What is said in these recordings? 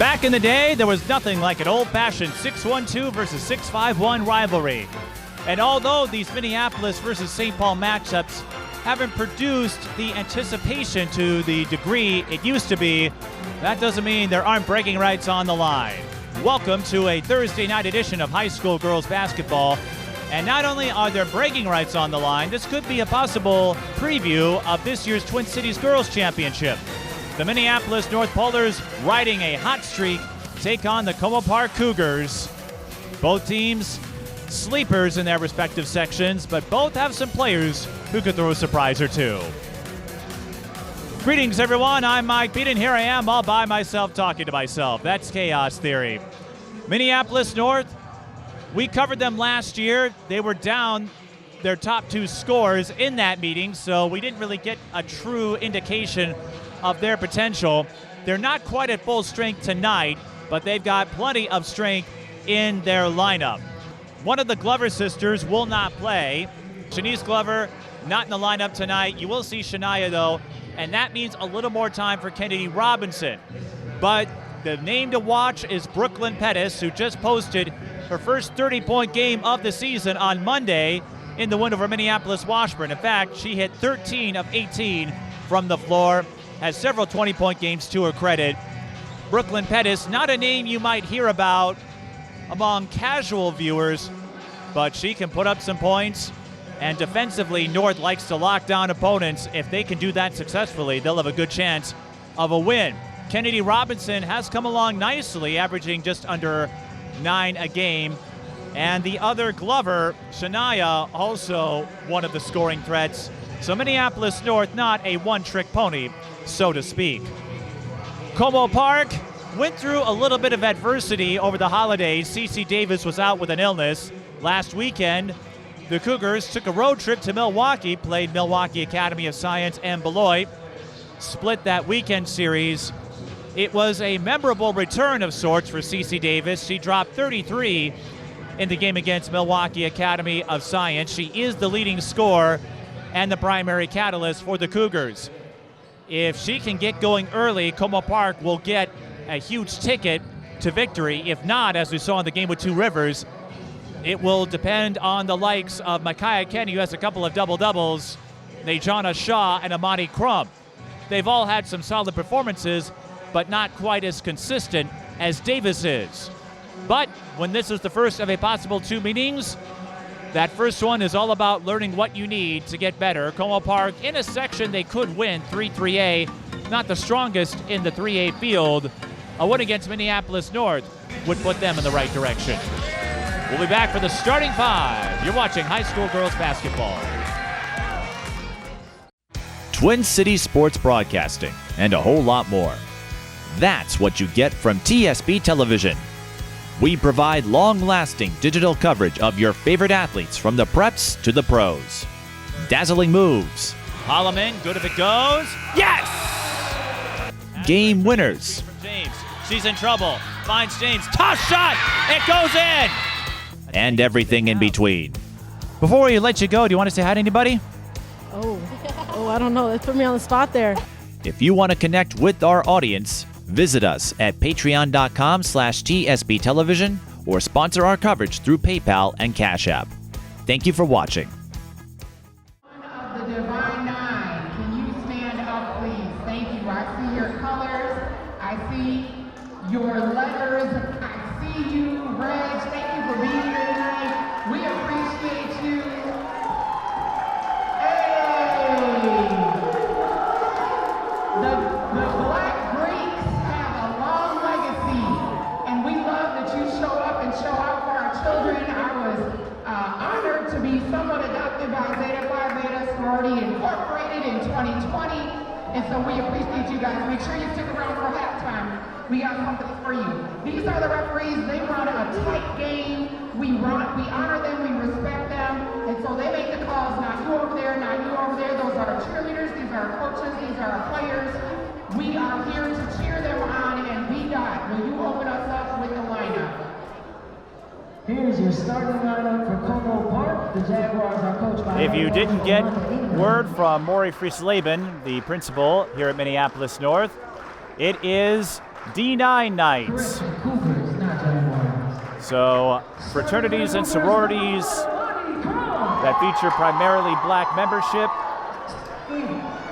Back in the day, there was nothing like an old-fashioned 6-1-2 versus 6-5-1 rivalry. And although these Minneapolis versus St. Paul matchups haven't produced the anticipation to the degree it used to be, that doesn't mean there aren't bragging rights on the line. Welcome to a Thursday night edition of high school girls basketball. And not only are there bragging rights on the line, this could be a possible preview of this year's Twin Cities Girls Championship. The Minneapolis North Polars, riding a hot streak, take on the Como Park Cougars. Both teams sleepers in their respective sections, but both have some players who could throw a surprise or two. Greetings, everyone. I'm Mike Beaton. Here I am all by myself talking to myself. That's Chaos Theory. Minneapolis North, we covered them last year. They were down their top two scores in that meeting, so we didn't really get a true indication of their potential. They're not quite at full strength tonight, but they've got plenty of strength in their lineup. One of the Glover sisters will not play. Shanice Glover not in the lineup tonight. You will see Shania, though, and that means a little more time for Kennedy Robinson. But the name to watch is Brooklyn Pettis, who just posted her first 30-point game of the season on Monday in the win over Minneapolis Washburn. In fact, she hit 13 of 18 from the floor, has several 20-point games to her credit. Brooklyn Pettis, not a name you might hear about among casual viewers, but she can put up some points. And defensively, North likes to lock down opponents. If they can do that successfully, they'll have a good chance of a win. Kennedy Robinson has come along nicely, averaging just under 9 a game. And the other Glover, Shania, also one of the scoring threats. So Minneapolis North, not a one-trick pony, so to speak. Como Park went through a little bit of adversity over the holidays. Cece Davis was out with an illness. Last weekend, the Cougars took a road trip to Milwaukee, played Milwaukee Academy of Science and Beloit, split that weekend series. It was a memorable return of sorts for Cece Davis. She dropped 33 in the game against Milwaukee Academy of Science. She is the leading scorer and the primary catalyst for the Cougars. If she can get going early, Como Park will get a huge ticket to victory. If not, as we saw in the game with Two Rivers, it will depend on the likes of Micaiah Kenny, who has a couple of double-doubles, Najana Shaw, and Amani Crum. They've all had some solid performances, but not quite as consistent as Davis is. But when this is the first of a possible two meetings, that first one is all about learning what you need to get better. Como Park, in a section they could win, 3-3A, not the strongest in the 3A field. A win against Minneapolis North would put them in the right direction. We'll be back for the starting five. You're watching high school girls basketball. Twin Cities Sports Broadcasting and a whole lot more. That's what you get from TSB Television. We provide long-lasting digital coverage of your favorite athletes from the preps to the pros. Dazzling moves. Holloman, good if it goes. Yes! Game winners. James, she's in trouble. Finds James. Toss shot! It goes in! And everything in between. Before we let you go, do you want to say hi to anybody? Oh, I don't know. That put me on the spot there. If you want to connect with our audience, visit us at patreon.com/TSB Television or sponsor our coverage through PayPal and Cash App. Thank you for watching. One of the Divine Nine, can you stand up, please? Thank you. I see your colors. I see your letters. I see you, Reg. Thank you for being here tonight. We appreciate you. Hey! The Black Greeks have a long legacy, and we love that you show up and show out for our children. I was honored to be somewhat adopted by Zeta Phi Beta Sorority Incorporated in 2020, and so we appreciate you guys. Make sure you stick around for halftime. We got something for you. These are the referees. They run a tight game. We honor them, we respect them, and so they make the calls, not you over there, not you over there. Those are our cheerleaders, these are our coaches, these are our players. We are here to cheer them on, and B-Dot, will you open us up with the lineup? Here's your starting lineup for Como Park. The Jaguars are coached by... If you didn't get word from Maury Friesleben, the principal here at Minneapolis North, it is D9 night. So fraternities and sororities that feature primarily black membership.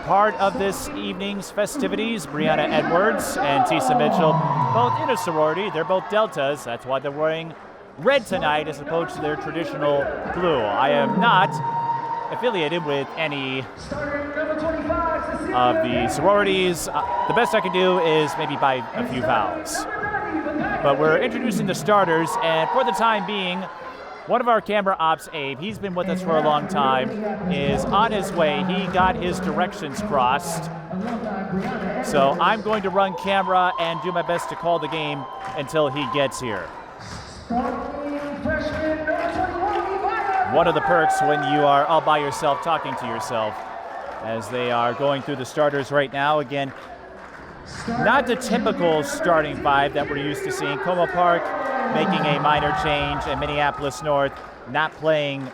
Part of this evening's festivities, Brianna Edwards and Cece Mitchell, both in a sorority. They're both Deltas. That's why they're wearing red tonight as opposed to their traditional blue. I am not affiliated with any of the sororities. The best I can do is maybe buy a few fouls. But we're introducing the starters, and for the time being, one of our camera ops, Abe, he's been with us for a long time, is on his way. He got his directions crossed. So I'm going to run camera and do my best to call the game until he gets here. One of the perks when you are all by yourself talking to yourself as they are going through the starters right now. Again, not the typical starting five that we're used to seeing. Como Park making a minor change, and Minneapolis North not playing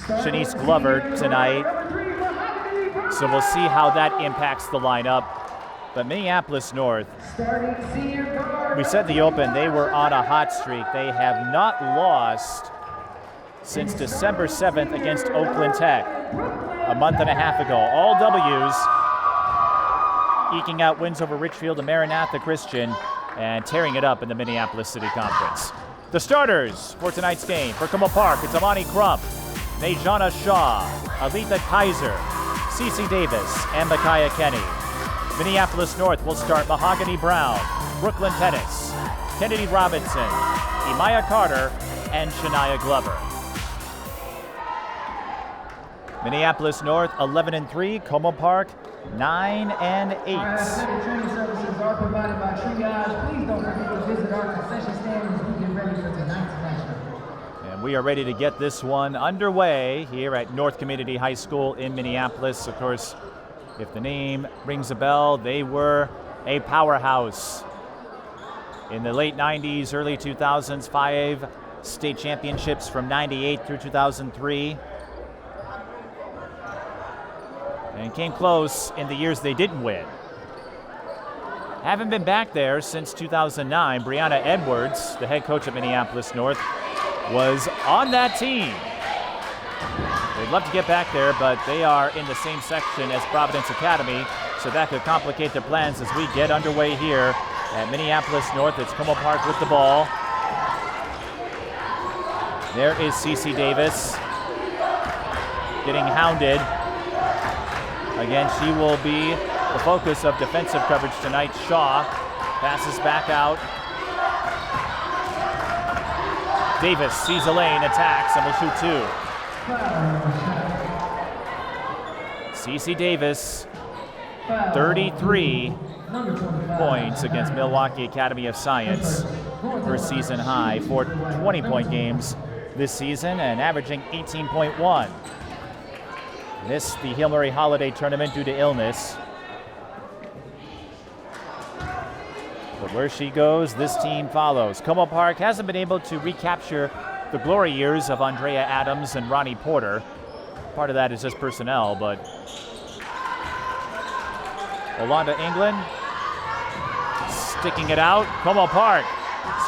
Shanice Glover tonight. So we'll see how that impacts the lineup. But Minneapolis North, we said the open, they were on a hot streak. They have not lost since December 7th against Oakland Tech, a month and a half ago. All W's, eking out wins over Richfield and Maranatha Christian, and tearing it up in the Minneapolis City Conference. The starters for tonight's game. For Como Park, it's Amani Crump, Najana Shaw, Alita Kaiser, Cece Davis, and Micaiah Kenny. Minneapolis North will start Mahogany Brown, Brooklyn Pettis, Kennedy Robinson, Imaya Carter, and Shania Glover. Minneapolis North 11-3, Como Park 9-8. Training services are provided by Triage. Please don't forget to visit our concession stand as we get ready for tonight's matchup. And we are ready to get this one underway here at North Community High School in Minneapolis. Of course, if the name rings a bell, they were a powerhouse in the late 90s, early 2000s, 5 state championships from 98 through 2003. And came close in the years they didn't win. Haven't been back there since 2009. Brianna Edwards, the head coach of Minneapolis North, was on that team. They'd love to get back there, but they are in the same section as Providence Academy, so that could complicate their plans as we get underway here at Minneapolis North. It's Como Park with the ball. There is Cece Davis getting hounded. Again, she will be the focus of defensive coverage tonight. Shaw passes back out. Davis sees a lane, attacks, and will shoot 2. Cece Davis, 33 points against Milwaukee Academy of Science. Her season high for 20-point games this season and averaging 18.1. Missed the Hail Mary Holiday Tournament due to illness. But where she goes, this team follows. Como Park hasn't been able to recapture the glory years of Andrea Adams and Ronnie Porter. Part of that is just personnel, but Olanda England sticking it out. Como Park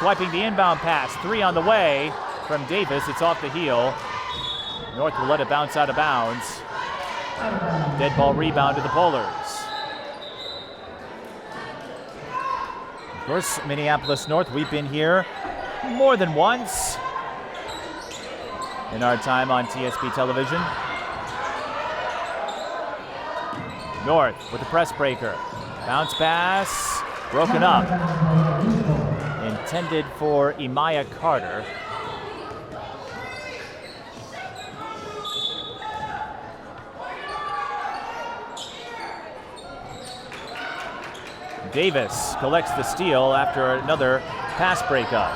swiping the inbound pass. 3 on the way from Davis. It's off the heel. North will let it bounce out of bounds. Dead ball rebound to the Polars. Of course, Minneapolis North, we've been here more than once in our time on TSP television. North with the press breaker. Bounce pass, broken up. Intended for Imaya Carter. Davis collects the steal after another pass breakup.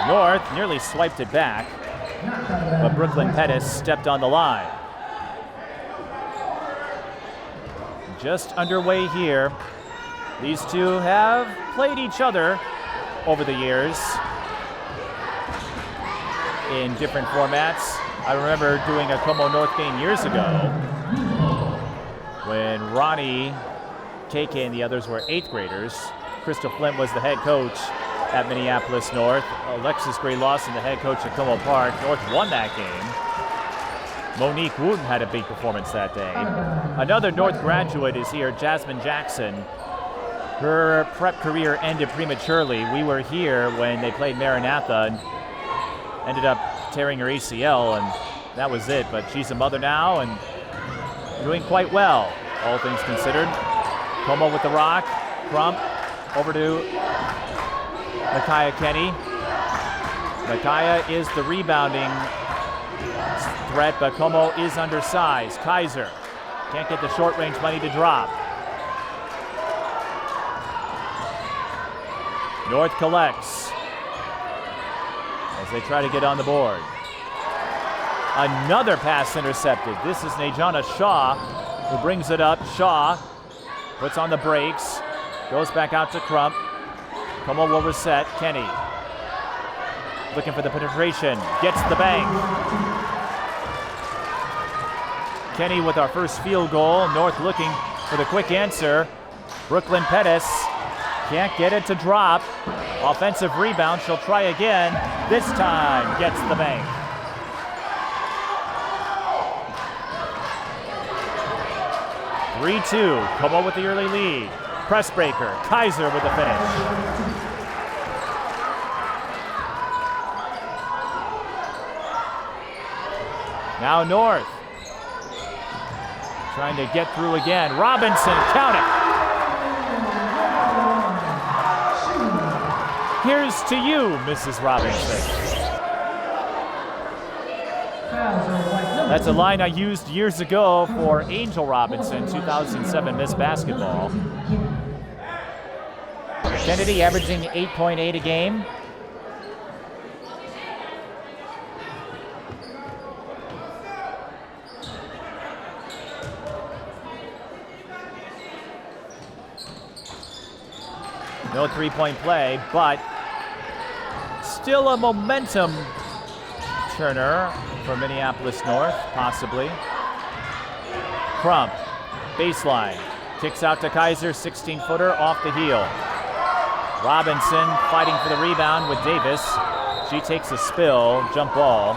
North nearly swiped it back, but Brooklyn Pettis stepped on the line. Just underway here. These two have played each other over the years in different formats. I remember doing a Como North game years ago when Ronnie, KK, and the others were 8th graders. Crystal Flint was the head coach at Minneapolis North. Alexis Gray Lawson, the head coach at Como Park. North won that game. Monique Wooten had a big performance that day. Another North graduate is here, Jasmine Jackson. Her prep career ended prematurely. We were here when they played Maranatha and ended up tearing her ACL, and that was it. But she's a mother now and doing quite well, all things considered. Como with the rock. Crump over to Micaiah Kenny. Micaiah is the rebounding threat, but Como is undersized. Kaiser can't get the short-range money to drop. North collects as they try to get on the board. Another pass intercepted. This is Najana Shaw who brings it up. Shaw puts on the brakes, goes back out to Crump. Como will reset. Kenny looking for the penetration, gets the bank. Kenny with our first field goal. North looking for the quick answer. Brooklyn Pettis can't get it to drop. Offensive rebound, she'll try again. This time gets the bank. (3-2). Como with the early lead. Press breaker. Kaiser with the finish. Now North trying to get through again. Robinson, count it. Here's to you, Mrs. Robinson. That's a line I used years ago for Angel Robinson, 2007 Miss Basketball. Kennedy averaging 8.8 a game. No three-point play, but still a momentum turner for Minneapolis North, possibly. Crump, baseline, kicks out to Kaiser, 16-footer off the heel. Robinson fighting for the rebound with Davis. She takes a spill, jump ball.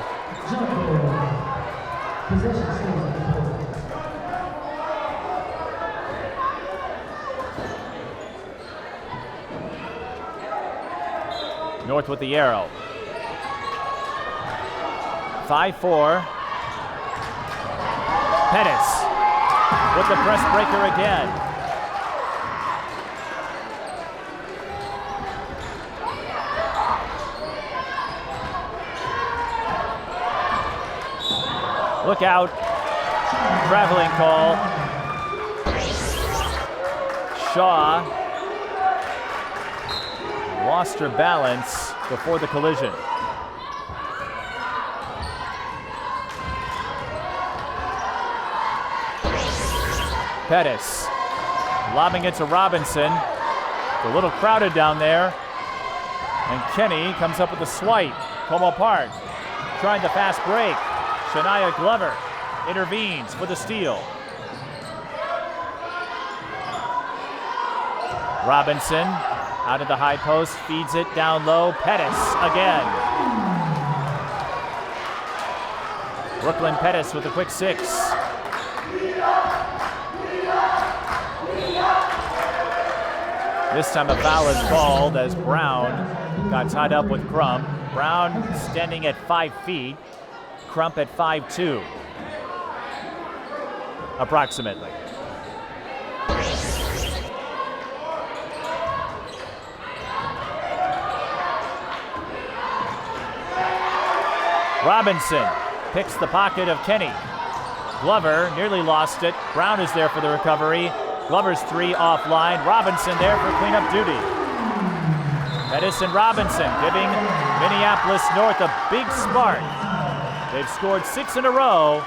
North with the arrow. 5-4. Pettis with the press breaker again. Look out. Traveling call. Shaw lost her balance before the collision. Pettis lobbing it to Robinson. It's a little crowded down there. And Kenny comes up with a swipe. Como Park trying the fast break. Shania Glover intervenes for the steal. Robinson out of the high post, feeds it down low. Pettis again. Brooklyn Pettis with a quick 6. This time a foul is called as Brown got tied up with Crump. Brown standing at 5 feet. Crump at 5'2", approximately. Robinson picks the pocket of Kenny. Glover nearly lost it. Brown is there for the recovery. Glover's 3 offline. Robinson there for cleanup duty. Pettis and Robinson giving Minneapolis North a big spark. They've scored 6 in a row,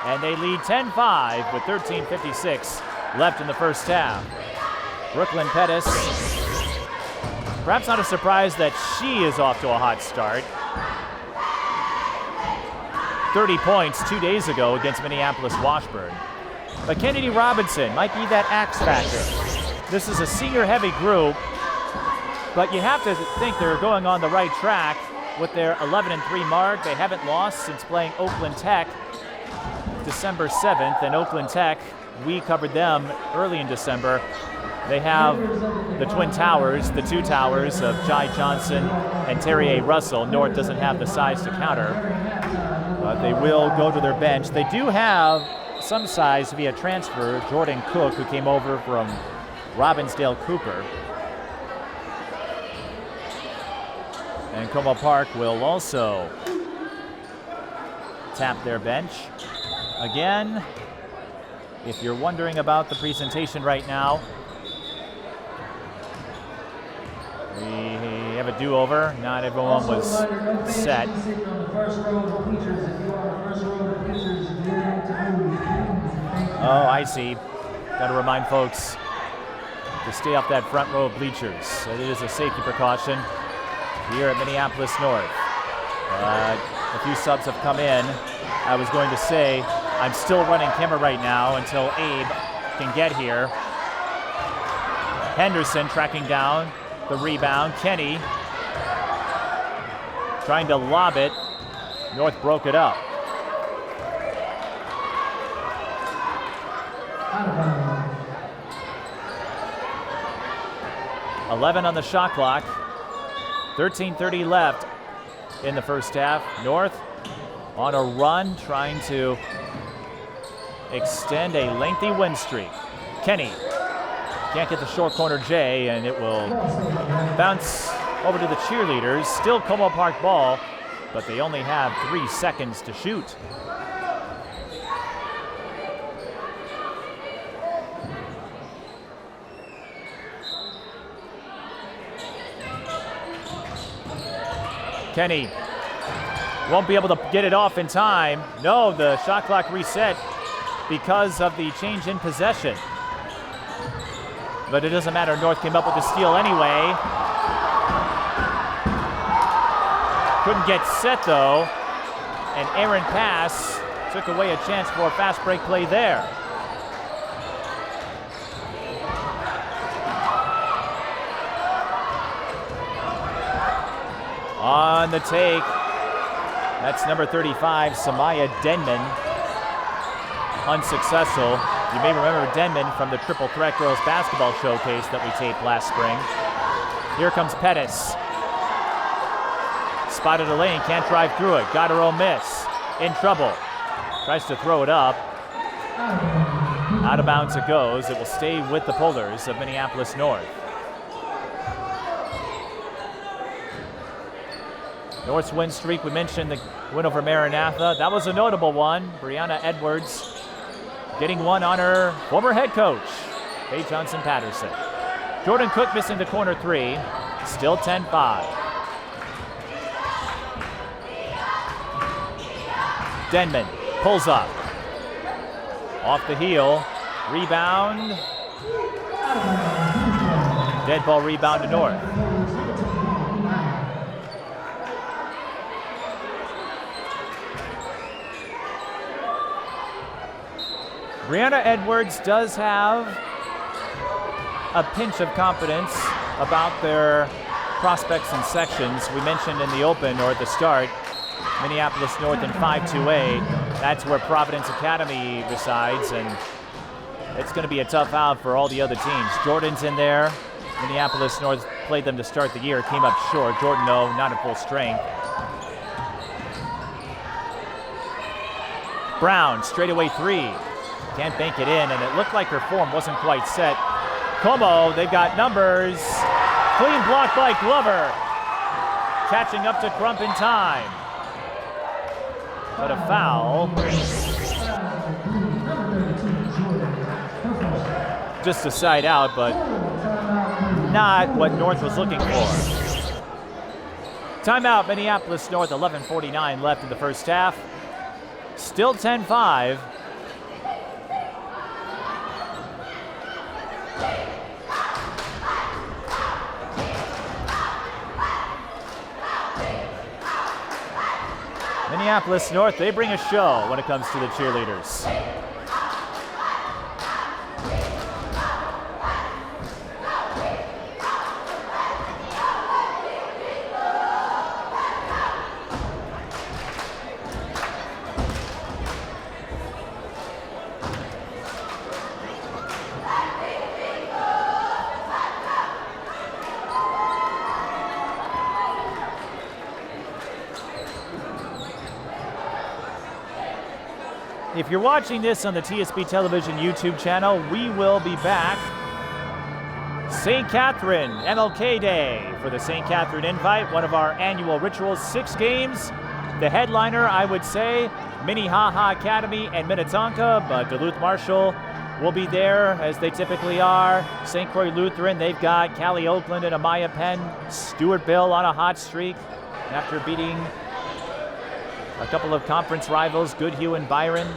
and they lead 10-5 with 13:56 left in the first half. Brooklyn Pettis, perhaps not a surprise that she is off to a hot start. 30 points 2 days ago against Minneapolis Washburn. But Kennedy Robinson might be that X factor. This is a senior-heavy group, but you have to think they're going on the right track with their 11-3 mark. They haven't lost since playing Oakland Tech December 7th, and Oakland Tech, we covered them early in December. They have the Twin Towers, the two towers of Jai Johnson and Terry A. Russell. North doesn't have the size to counter, but they will go to their bench. They do have some size via transfer, Jordan Cook, who came over from Robbinsdale Cooper. And Como Park will also tap their bench. Again, if you're wondering about the presentation right now, we have a do-over. Not everyone was set. Oh, I see. Got to remind folks to stay off that front row of bleachers. It is a safety precaution here at Minneapolis North. A few subs have come in. I was going to say, I'm still running camera right now until Abe can get here. Henderson tracking down the rebound. Kenny trying to lob it. North broke it up. $11 on the shot clock. 13:30 left in the first half. North on a run, trying to extend a lengthy win streak. Kenny can't get the short corner J, and it will bounce over to the cheerleaders. Still Como Park ball, but they only have 3 seconds to shoot. Kenny won't be able to get it off in time. No, the shot clock reset because of the change in possession. But it doesn't matter, North came up with the steal anyway. Couldn't get set though, and Aaron Pass took away a chance for a fast break play there. On the take, that's number 35, Samaya Denman. Unsuccessful. You may remember Denman from the Triple Threat Girls Basketball Showcase that we taped last spring. Here comes Pettis. Spotted a lane, can't drive through it. Got her own miss. In trouble. Tries to throw it up. Out of bounds it goes. It will stay with the Pullers of Minneapolis North. North's win streak, we mentioned the win over Maranatha. That was a notable one. Brianna Edwards getting one on her former head coach, Faye Johnson-Patterson. Jordan Cook missing the corner three. Still 10-5. Denman pulls up. Off the heel. Rebound. Dead ball rebound to North. Brianna Edwards does have a pinch of confidence about their prospects and sections. We mentioned in the open or at the start, Minneapolis North in 5-2A. That's where Providence Academy resides, and it's going to be a tough out for all the other teams. Jordan's in there. Minneapolis North played them to start the year, came up short. Jordan, though, not at full strength. Brown, straightaway three. Can't bank it in, and it looked like her form wasn't quite set. Como, they've got numbers. Clean block by Glover. Catching up to Crump in time. But a foul. Just a side out, but not what North was looking for. Timeout, Minneapolis North, 11:49 left in the first half. Still 10-5. Minneapolis North, they bring a show when it comes to the cheerleaders. if you're watching this on the TSB Television YouTube channel, we will be back St. Catherine MLK Day for the St. Catherine Invite, one of our annual rituals, 6 games. The headliner, I would say, Minnehaha Academy and Minnetonka, but Duluth Marshall will be there as they typically are. St. Croix Lutheran, they've got Callie Oakland and Amaya Penn. Stewartville on a hot streak after beating a couple of conference rivals, Goodhue and Byron.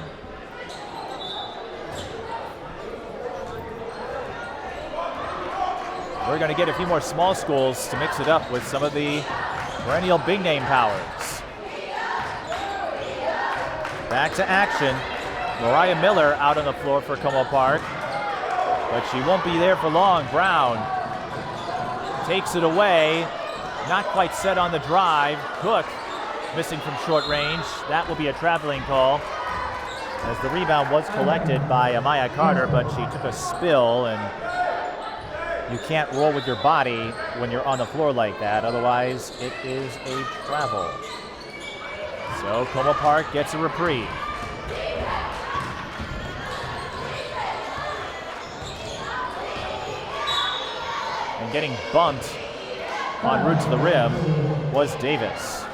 We're going to get a few more small schools to mix it up with some of the perennial big name powers. Back to action. Mariah Miller out on the floor for Como Park, but she won't be there for long. Brown takes it away, not quite set on the drive. Cook missing from short range. That will be a traveling call, as the rebound was collected by Amaya Carter, but she took a spill, and you can't roll with your body when you're on the floor like that, otherwise it is a travel. So Como Park gets a reprieve. And getting bumped en route to the rim was Davis.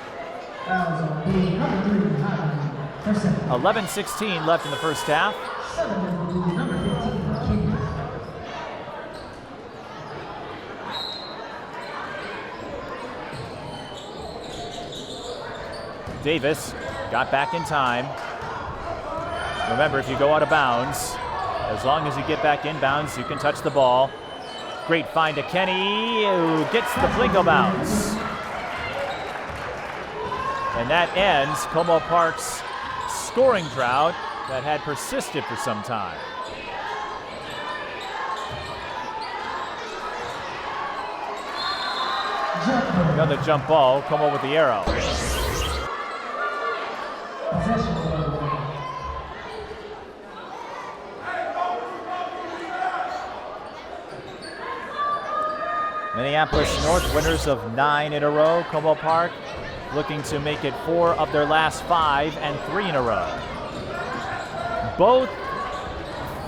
11:16 left in the first half. Davis got back in time. Remember, if you go out of bounds, as long as you get back in bounds, you can touch the ball. Great find to Kenny, who gets the Plinko bounce. And that ends Como Park's scoring drought that had persisted for some time. Another jump ball, Como with the arrow. Minneapolis North, winners of 9 in a row. Como Park looking to make it 4 of their last 5 and 3 in a row. Both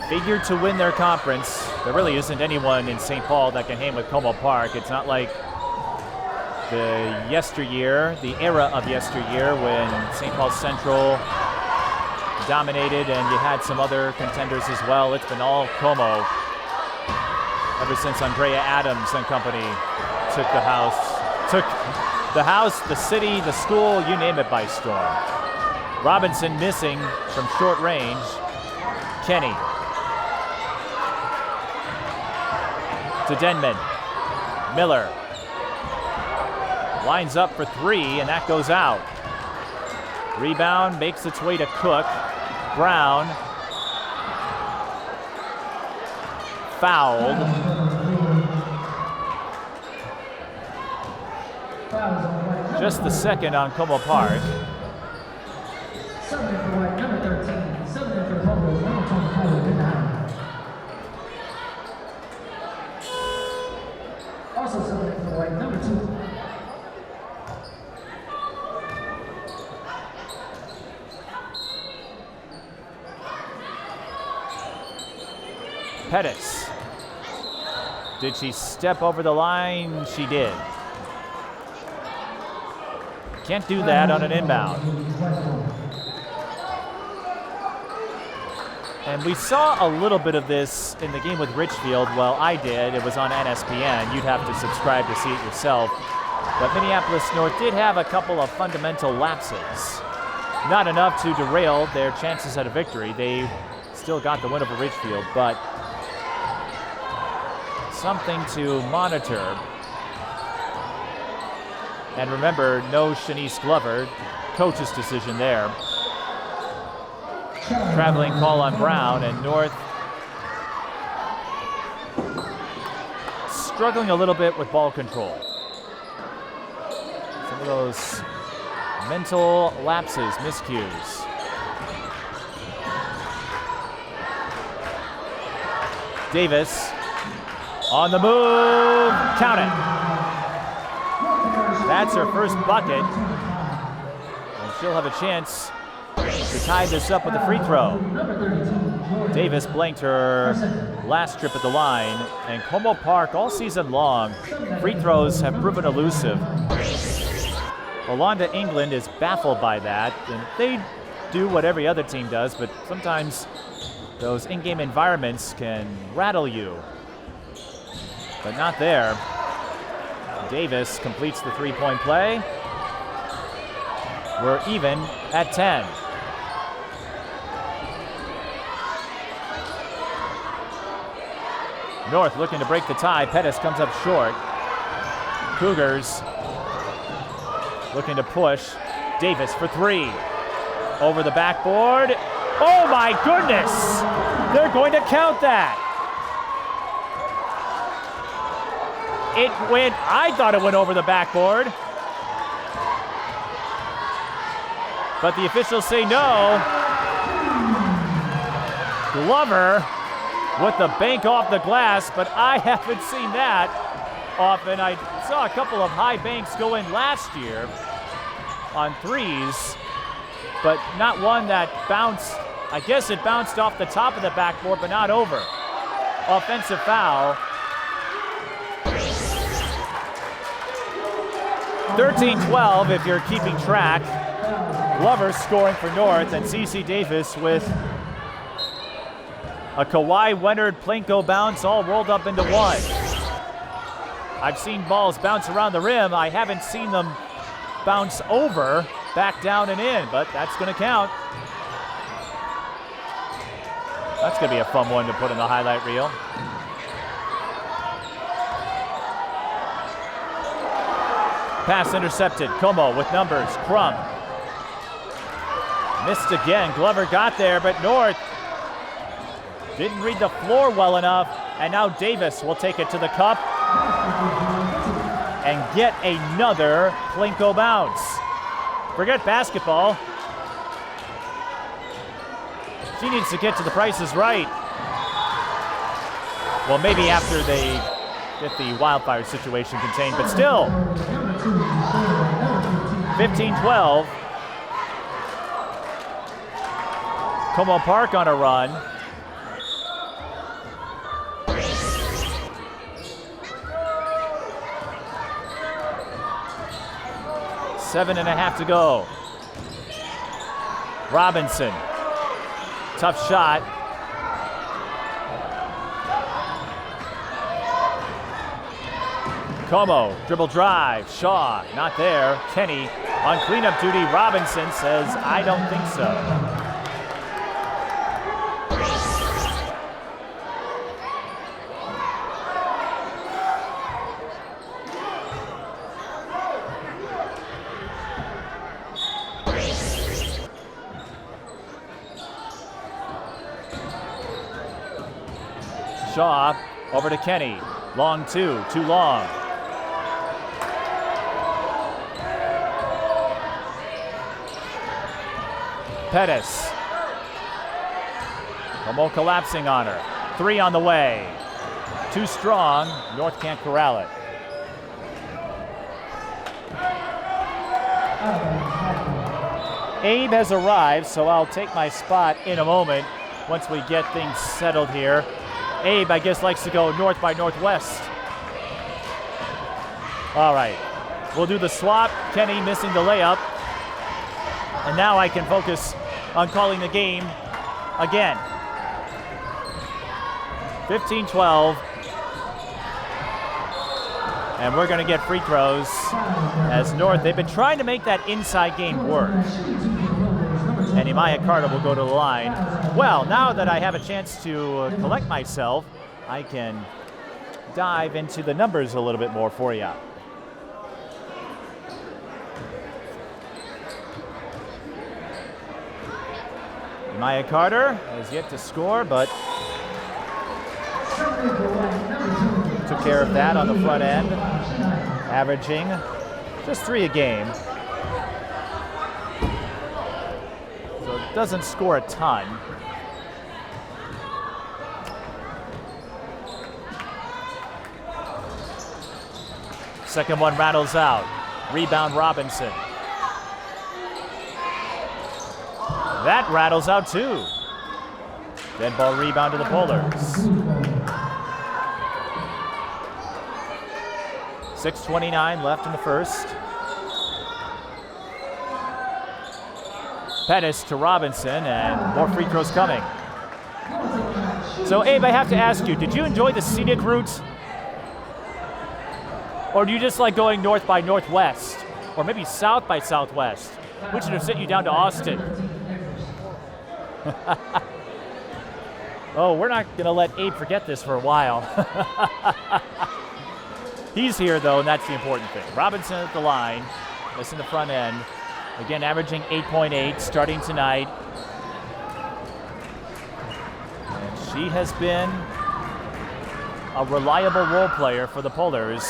figured to win their conference. There really isn't anyone in St. Paul that can hang with Como Park. It's not like the yesteryear, the era of yesteryear, when St. Paul Central dominated and you had some other contenders as well. It's been all Como ever since Andrea Adams and company took the house, the city, the school, you name it, by storm. Robinson missing from short range. Kenny to Denman. Miller lines up for 3, and that goes out. Rebound makes its way to Cook. Brown fouled. Just the second on Como Park. Also subbing for white, number 2. Pettis. Did she step over the line? She did. Can't do that on an inbound. And we saw a little bit of this in the game with Richfield. Well, I did. It was on NSPN. You'd have to subscribe to see it yourself. But Minneapolis North did have a couple of fundamental lapses. Not enough to derail their chances at a victory. They still got the win over Richfield, but something to monitor. And remember, no Shanice Glover. Coach's decision there. Traveling call on Brown, and North struggling a little bit with ball control. Some of those mental lapses, miscues. Davis on the move, count it. That's her first bucket, and she'll have a chance to tie this up with a free throw. Davis blanked her last trip at the line, and Como Park all season long, free throws have proven elusive. Olanda England is baffled by that, and they do what every other team does, but sometimes those in-game environments can rattle you. But not there. Davis completes the three-point play. We're even at 10. North looking to break the tie. Pettis comes up short. Cougars looking to push. Davis for three. Over the backboard. Oh my goodness! They're going to count that. It went, I thought it went over the backboard. But the officials say no. Glover with the bank off the glass, but I haven't seen that often. I saw a couple of high banks go in last year on threes, but not one that bounced. I guess it bounced off the top of the backboard, but not over. Offensive foul. 13-12 if you're keeping track. Glover scoring for North, and Cece Davis with a Kawhi Leonard Plinko bounce all rolled up into one. I've seen balls bounce around the rim. I haven't seen them bounce over, back down and in, but that's going to count. That's going to be a fun one to put in the highlight reel. Pass intercepted. Como with numbers. Crum. Missed again. Glover got there, but North didn't read the floor well enough. And now Davis will take it to the cup and get another Plinko bounce. Forget basketball. She needs to get to the Price is Right. Well, maybe after they get the wildfire situation contained, but still. 15-12. Como Park on a run. Seven and a half to go. Robinson. Tough shot. Como, dribble drive. Shaw, not there. Kenny on cleanup duty. Robinson says, I don't think so. Shaw over to Kenny. Long two, too long. Pettis. Como collapsing on her. Three on the way. Too strong. North can't corral it. Abe has arrived, so I'll take my spot in a moment once we get things settled here. Abe, I guess, likes to go north by northwest. All right, we'll do the swap. Kenny missing the layup. And now I can focus on calling the game again. 15-12. And we're going to get free throws as North, they've been trying to make that inside game work. And Imaya Carter will go to the line. Well, now that I have a chance to collect myself, I can dive into the numbers a little bit more for you. Imaya Carter has yet to score, but took care of that on the front end, averaging just 3 a game. So doesn't score a ton. Second one rattles out. Rebound Robinson. That rattles out too. Dead ball rebound to the Polars. 6:29 left in the first. Pettis to Robinson, and more free throws coming. So, Abe, I have to ask you, did you enjoy the scenic route? Or do you just like going north by northwest? Or maybe south by southwest? Which would have sent you down to Austin. Oh, we're not going to let Abe forget this for a while. He's here, though, and that's the important thing. Robinson at the line. That's in the front end. Again, averaging 8.8, starting tonight. And she has been a reliable role player for the Polars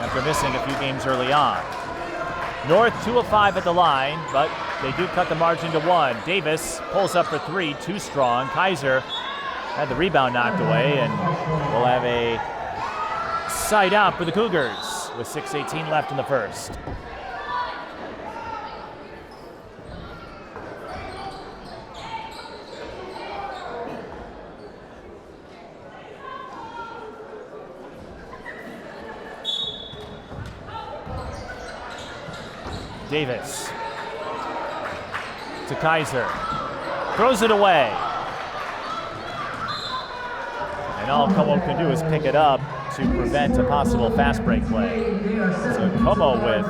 after missing a few games early on. North 2 of 5 at the line, but they do cut the margin to 1. Davis pulls up for 3, too strong. Kaiser had the rebound knocked away, and we'll have a side out for the Cougars with 6:18 left in the first. Davis to Kaiser, throws it away. And all Como can do is pick it up to prevent a possible fast break play. So Como with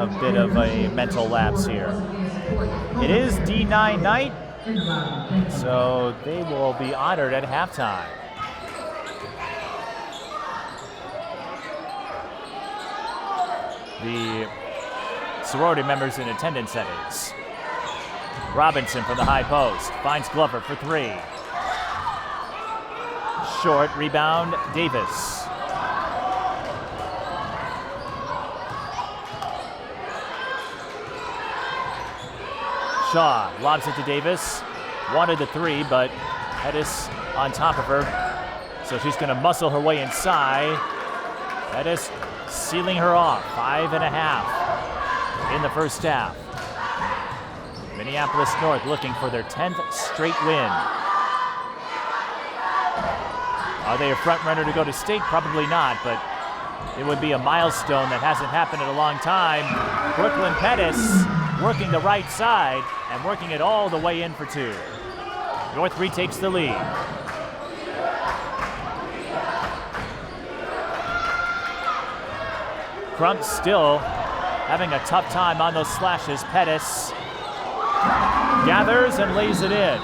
a bit of a mental lapse here. It is D9 night, so they will be honored at halftime. The sorority members in attendance settings. Robinson from the high post finds Glover for 3. Short rebound, Davis. Shaw lobs it to Davis. Wanted the 3, but Pettis on top of her. So she's going to muscle her way inside. Pettis sealing her off. 5.5 in the first half. Minneapolis North looking for their 10th straight win. Are they a front runner to go to state? Probably not, but it would be a milestone that hasn't happened in a long time. Brooklyn Pettis working the right side and working it all the way in for 2. North retakes the lead. Crump still having a tough time on those slashes. Pettis gathers and lays it in.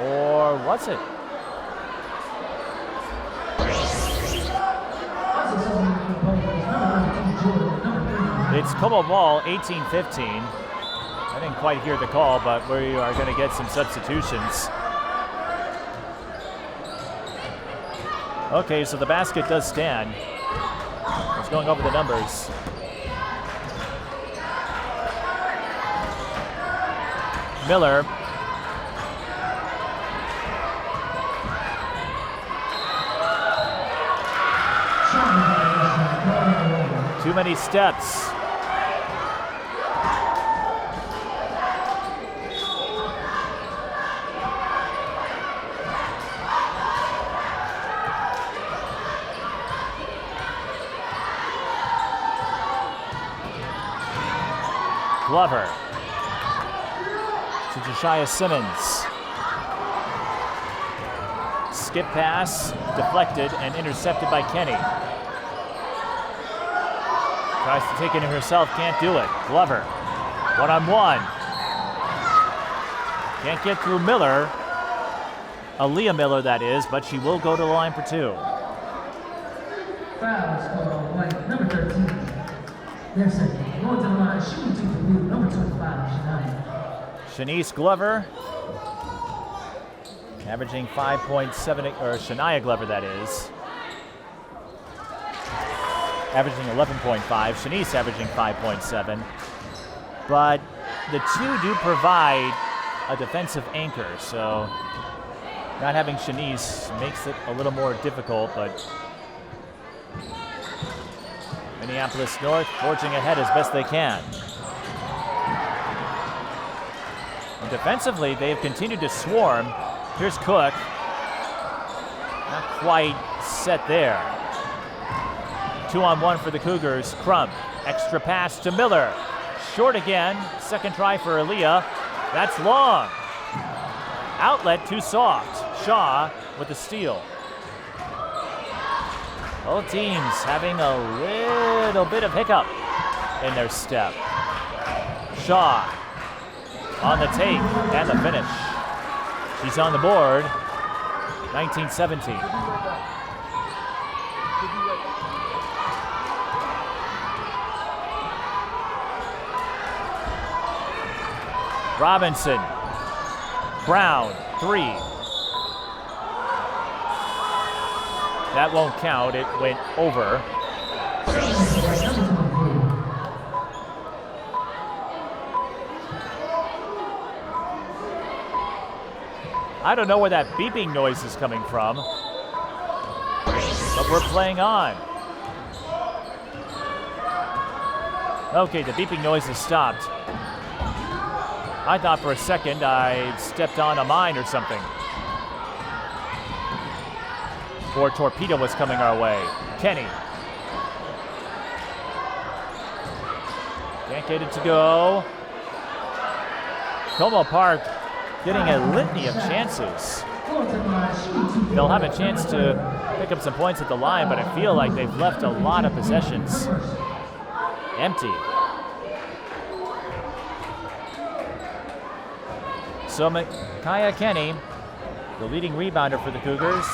Or what's it? It's Como ball, 18-15. I didn't quite hear the call, but we are going to get some substitutions. Okay, so the basket does stand. It's going over the numbers. Miller. Too many steps. Glover to Josiah Simmons. Skip pass, deflected and intercepted by Kenny. Tries to take it in herself, can't do it. Glover, one-on-one. Can't get through Miller. Aaliyah Miller, that is, but she will go to the line for 2. Number 13. There's a going to the line, shooting 2 for blue, number 25, Shanice Glover, averaging 5.7, or Shania Glover, that is. Averaging 11.5. Shanice averaging 5.7. But the two do provide a defensive anchor, so not having Shanice makes it a little more difficult, but Minneapolis North forging ahead as best they can. And defensively, they've continued to swarm. Here's Cook. Not quite set there. 2-on-1 for the Cougars. Crump. Extra pass to Miller. Short again. Second try for Aaliyah. That's long. Outlet too soft. Shaw with the steal. Both teams having a little bit of hiccup in their step. Shaw on the take and the finish. She's on the board. 19-17. Robinson. Brown, 3. That won't count. It went over. I don't know where that beeping noise is coming from, but we're playing on. Okay, the beeping noise has stopped. I thought for a second I stepped on a mine or something. Or a torpedo was coming our way. Kenny. Can't get it to go. Como Park getting a litany of chances. They'll have a chance to pick up some points at the line, but I feel like they've left a lot of possessions empty. So Micaiah Kenny, the leading rebounder for the Cougars,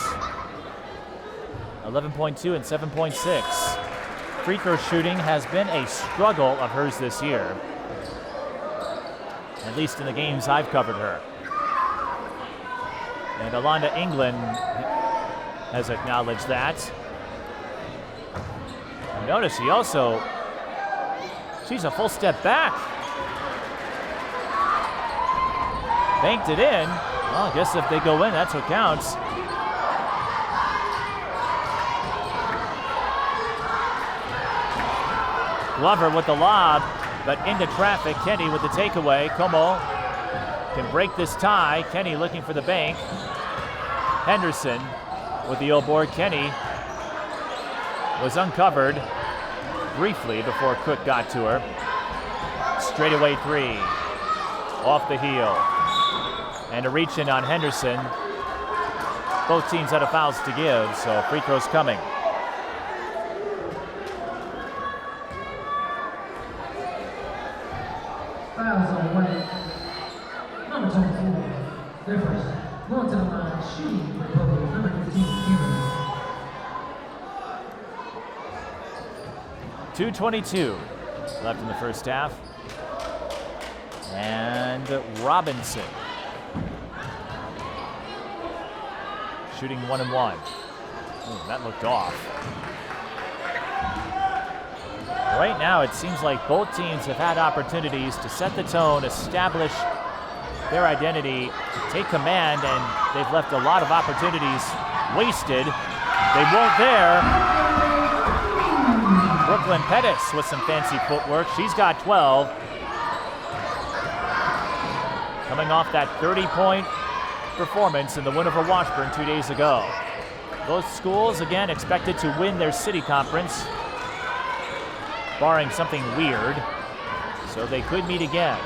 11.2 and 7.6. Free throw shooting has been a struggle of hers this year, at least in the games I've covered her. And Alonda England has acknowledged that. And notice she's a full step back. Banked it in. Well, I guess if they go in, that's what counts. Glover with the lob, but into traffic. Kenny with the takeaway. Como can break this tie. Kenny looking for the bank. Henderson with the old board. Kenny was uncovered briefly before Cook got to her. Straightaway 3. Off the heel. And a reach in on Henderson. Both teams had a fouls to give, so free throws coming. Fouls on White. Number 24. Their first. Going to the line, shooting Republic, number 15, Cameron. 2:22 left in the first half. And Robinson shooting 1 and 1. Ooh, that looked off. Right now, it seems like both teams have had opportunities to set the tone, establish their identity, take command, and they've left a lot of opportunities wasted. They weren't there. Brooklyn Pettis with some fancy footwork. She's got 12. Coming off that 30-point performance in the win over Washburn 2 days ago. Both schools, again, expected to win their city conference, barring something weird, so they could meet again.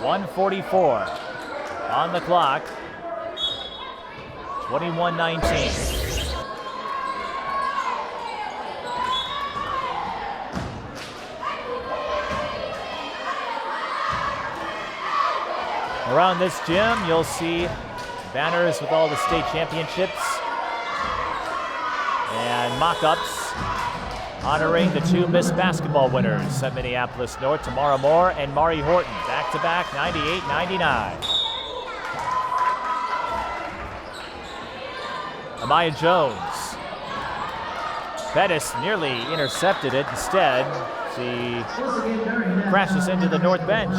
.144 on the clock. 21-19. Around this gym, you'll see banners with all the state championships and mock-ups honoring the 2 Miss Basketball winners at Minneapolis North, Tamara Moore and Mari Horton, back-to-back 98-99. Amaya Jones. Pettis nearly intercepted it. Instead, she crashes into the north bench.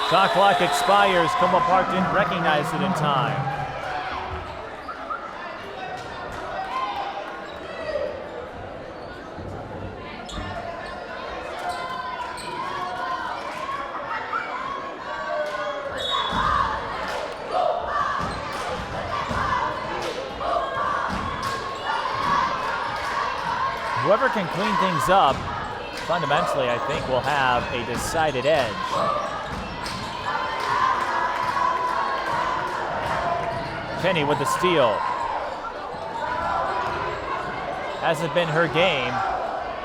Shot clock expires. Como Park didn't recognize it in time. Whoever can clean things up, fundamentally, I think will have a decided edge. Penny with the steal. Hasn't been her game,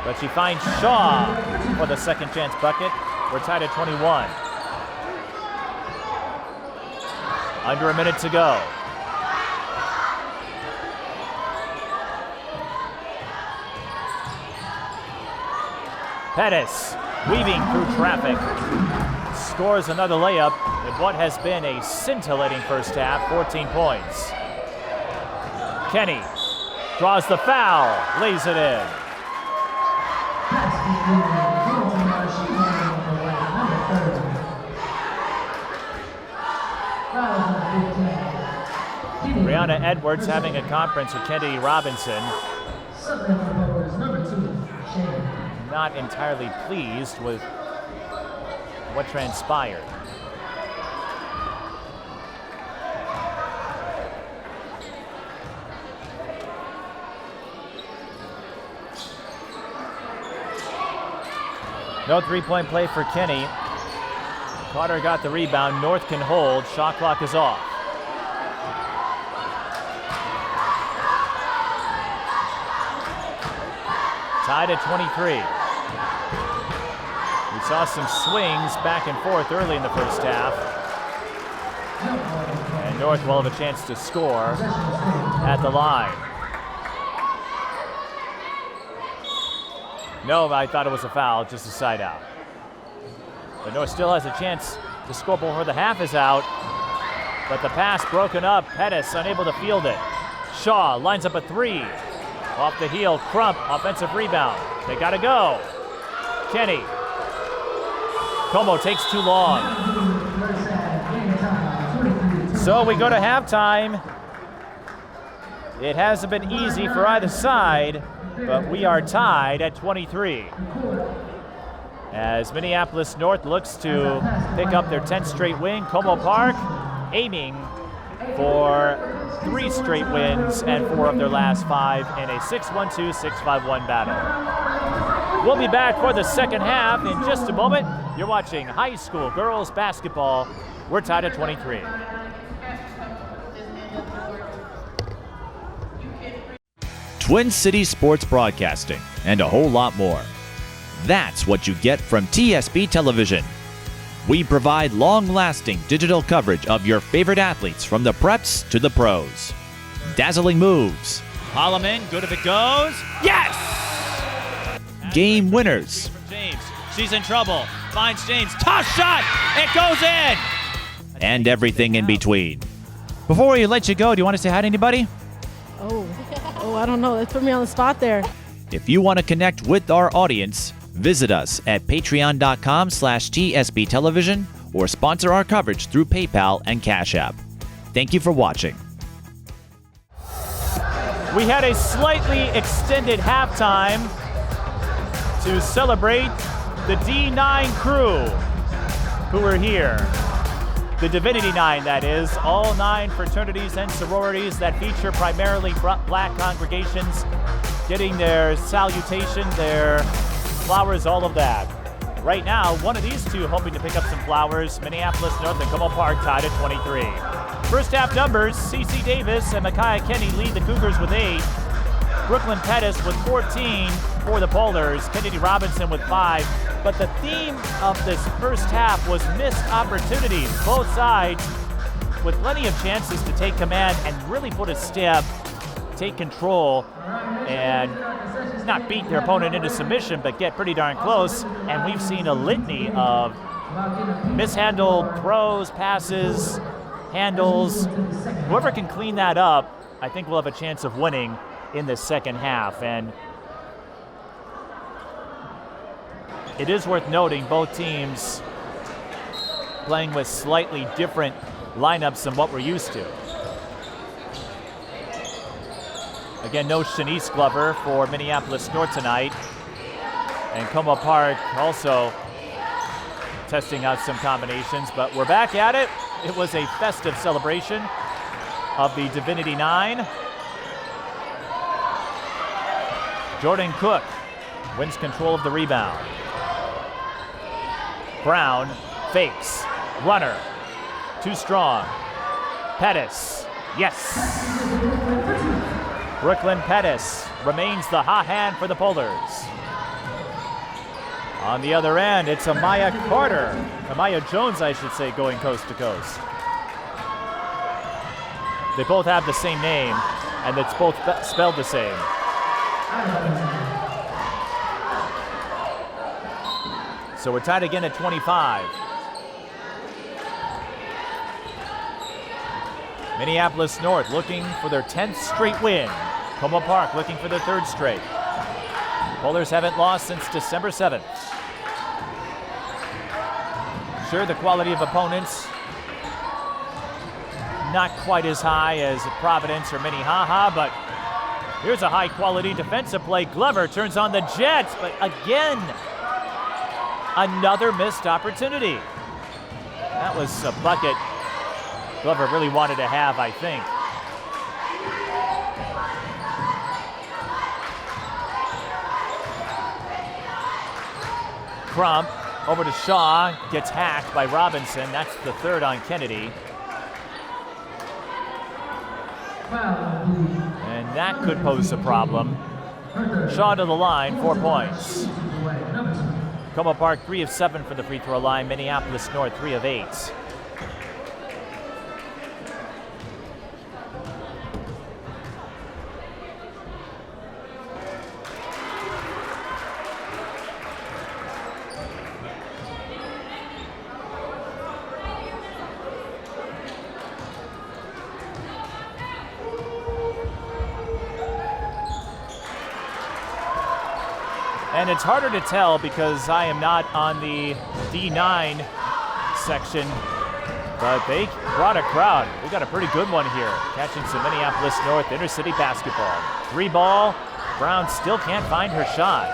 but she finds Shaw for the second chance bucket. We're tied at 21. Under a minute to go. Pettis weaving through traffic. Scores another layup in what has been a scintillating first half, 14 points. Kenny draws the foul, lays it in. Brianna Edwards having a conference with Kennedy Robinson. Not entirely pleased with what transpired. No three-point play for Kenny. Carter got the rebound. North can hold. Shot clock is off. Tied at 23. We saw some swings back and forth early in the first half. And North will have a chance to score at the line. No, I thought it was a foul, just a side out. But North still has a chance to score before the half is out. But the pass broken up. Pettis unable to field it. Shaw lines up a three. Off the heel, Crump, offensive rebound. They gotta go. Kenny. Como takes too long. So we go to halftime. It hasn't been easy for either side, but we are tied at 23. As Minneapolis North looks to pick up their 10th straight win, Como Park aiming for 3 straight wins and 4 of their last 5 in a 6-1-2, 6-5-1 battle. We'll be back for the second half in just a moment. You're watching high school girls basketball. We're tied at 23. Twin Cities Sports Broadcasting and a whole lot more. That's what you get from TSP Television. We provide long-lasting digital coverage of your favorite athletes from the preps to the pros. Dazzling moves. Holloman, good if it goes. Yes! Game winners. From James. She's in trouble. Finds James. Toss shot! It goes in! And everything in between. Before we let you go, do you want to say hi to anybody? Oh, I don't know. That put me on the spot there. If you want to connect with our audience, visit us at patreon.com/TSP Television or sponsor our coverage through PayPal and Cash App. Thank you for watching. We had a slightly extended halftime to celebrate the D9 crew who were here. The Divinity 9, that is. All 9 fraternities and sororities that feature primarily black congregations getting their salutation, their flowers, all of that. Right now, one of these two hoping to pick up some flowers. Minneapolis North and Como Park tied at 23. First half numbers, Cece Davis and Micaiah Kenny lead the Cougars with 8. Brooklyn Pettis with 14 for the Polars, Kennedy Robinson with 5. But the theme of this first half was missed opportunities. Both sides with plenty of chances to take command and really put a stamp, take control, and not beat their opponent into submission, but get pretty darn close. And we've seen a litany of mishandled throws, passes, handles. Whoever can clean that up, I think we'll have a chance of winning in the second half. And it is worth noting both teams playing with slightly different lineups than what we're used to. Again, no Shanice Glover for Minneapolis North tonight. And Como Park also testing out some combinations, but we're back at it. It was a festive celebration of the Divinity 9. Jordan Cook wins control of the rebound. Brown fakes, runner, too strong. Pettis, yes. Brooklyn Pettis remains the hot hand for the Polars. On the other end, it's Amaya Jones, I should say, going coast to coast. They both have the same name, and it's both spelled the same. So we're tied again at 25. Minneapolis North looking for their 10th straight win. Como Park looking for their 3rd straight. Polars haven't lost since December 7th. Sure, the quality of opponents not quite as high as Providence or Minnehaha, but here's a high-quality defensive play. Glover turns on the Jets, but again, another missed opportunity. That was a bucket Glover really wanted to have, I think. Crump over to Shaw, gets hacked by Robinson. That's the 3rd on Kennedy. And that could pose a problem. Shaw to the line, 4 points. Como Park 3 of 7 for the free throw line. Minneapolis North 3 of 8. And it's harder to tell because I am not on the D9 section, but they brought a crowd. We got a pretty good one here, catching some Minneapolis North intercity basketball. 3 ball, Brown still can't find her shot.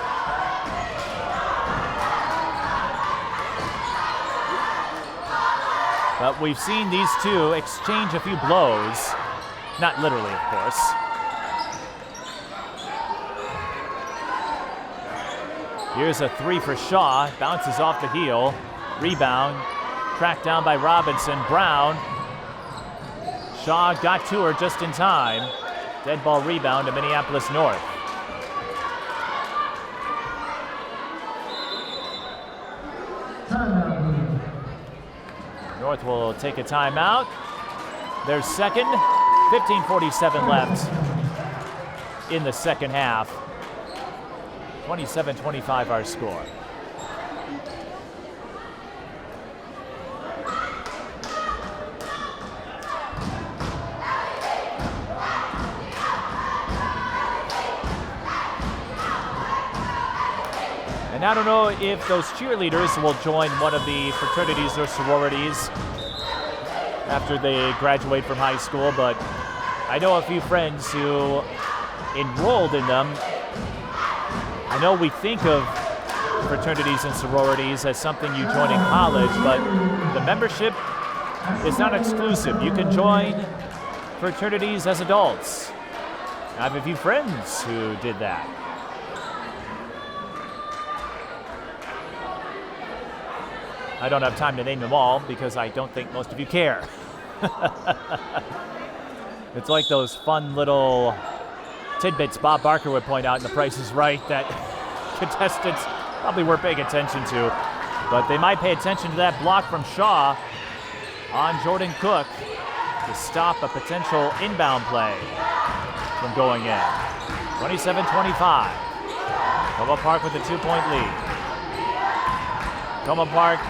But we've seen these two exchange a few blows, not literally, of course. Here's a 3 for Shaw, bounces off the heel, rebound, tracked down by Robinson. Brown, Shaw got to her just in time. Dead ball rebound to Minneapolis North. North will take a timeout. Their second, 15:47 left in the second half. 27-25 our score. And I don't know if those cheerleaders will join one of the fraternities or sororities after they graduate from high school, but I know a few friends who enrolled in them. I know we think of fraternities and sororities as something you join in college, but the membership is not exclusive. You can join fraternities as adults. I have a few friends who did that. I don't have time to name them all because I don't think most of you care. It's like those fun little tidbits Bob Barker would point out in The Price is Right that contestants probably weren't paying attention to. But they might pay attention to that block from Shaw on Jordan Cook to stop a potential inbound play from going in. 27-25. Como Park with a 2-point lead. Como Park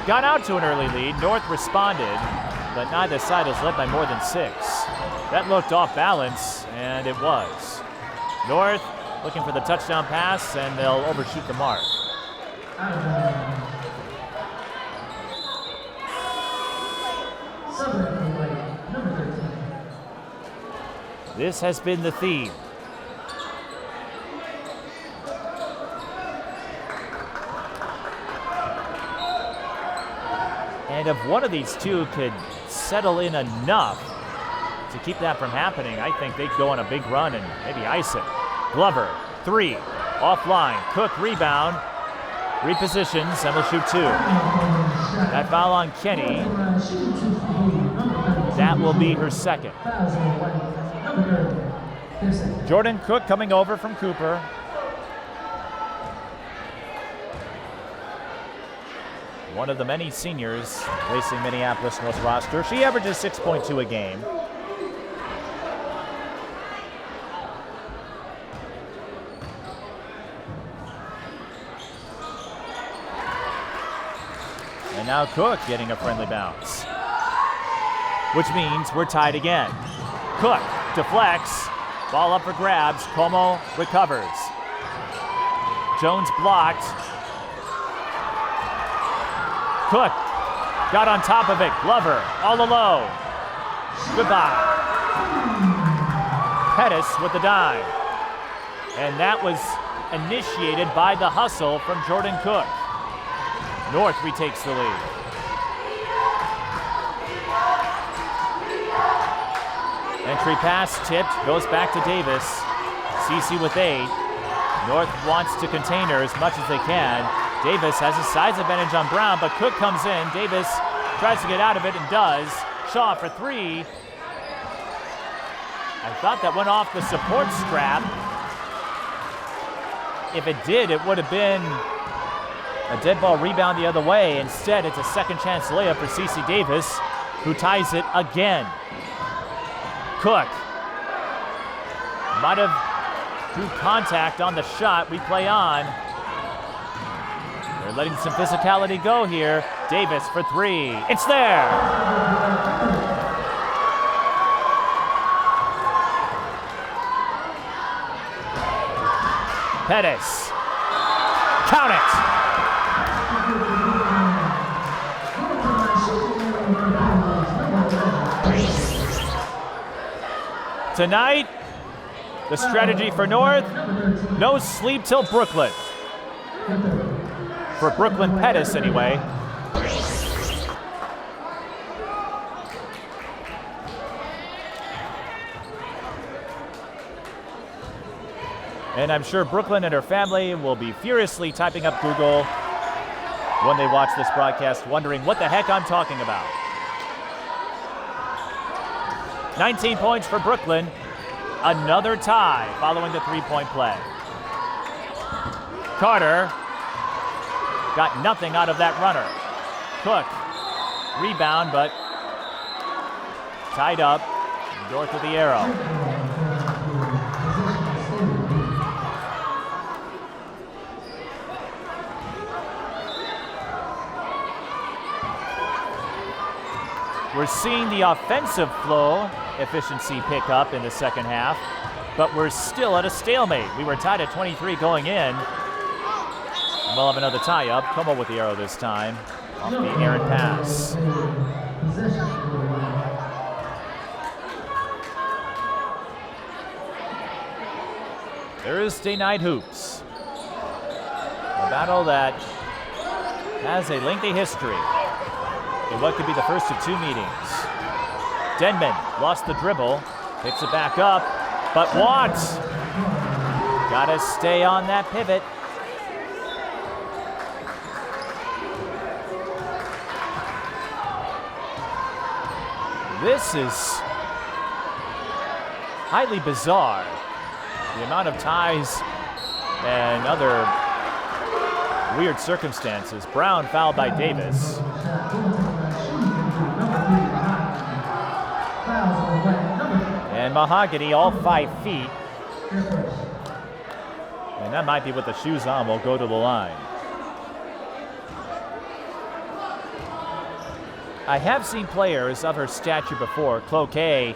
got out to an early lead. North responded, but neither side has led by more than 6. That looked off balance, and it was. North looking for the touchdown pass, and they'll overshoot the mark. This has been the theme. And if one of these two could settle in enough to keep that from happening, I think they'd go on a big run and maybe ice it. Glover, 3, offline. Cook, rebound, repositions, and will shoot 2. That foul on Kenny, that will be her second. Jordan Cook coming over from Cooper. One of the many seniors racing Minneapolis North roster. She averages 6.2 a game. And now Cook getting a friendly bounce, which means we're tied again. Cook deflects, ball up for grabs. Como recovers. Jones blocked. Cook got on top of it. Glover all alone. Goodbye. Pettis with the dive. And that was initiated by the hustle from Jordan Cook. North retakes the lead. Entry pass tipped, goes back to Davis. Cece with 8. North wants to contain her as much as they can. Davis has a size advantage on Brown, but Cook comes in. Davis tries to get out of it and does. Shaw for 3. I thought that went off the support strap. If it did, it would have been a dead ball rebound the other way. Instead, it's a second chance layup for Cece Davis, who ties it again. Cook might have drew contact on the shot. We play on. They're letting some physicality go here. Davis for 3. It's there. Pettis. Count it. Tonight, the strategy for North, no sleep till Brooklyn. For Brooklyn Pettis, anyway. And I'm sure Brooklyn and her family will be furiously typing up Google when they watch this broadcast, wondering what the heck I'm talking about. 19 points for Brooklyn. Another tie following the 3-point play. Carter got nothing out of that runner. Cook, rebound, but tied up. North of the arrow. We're seeing the offensive flow efficiency pick up in the second half, but we're still at a stalemate. We were tied at 23 going in. We'll have another tie-up. Como with the arrow this time off the errant pass. Thursday night hoops. A battle that has a lengthy history in what could be the first of 2 meetings. Denman lost the dribble, picks it back up, but Watts gotta stay on that pivot. This is highly bizarre. The amount of ties and other weird circumstances. Brown fouled by Davis. And Mahogany, all 5 feet. And that might be with the shoes on, will go to the line. I have seen players of her stature before. Cloquet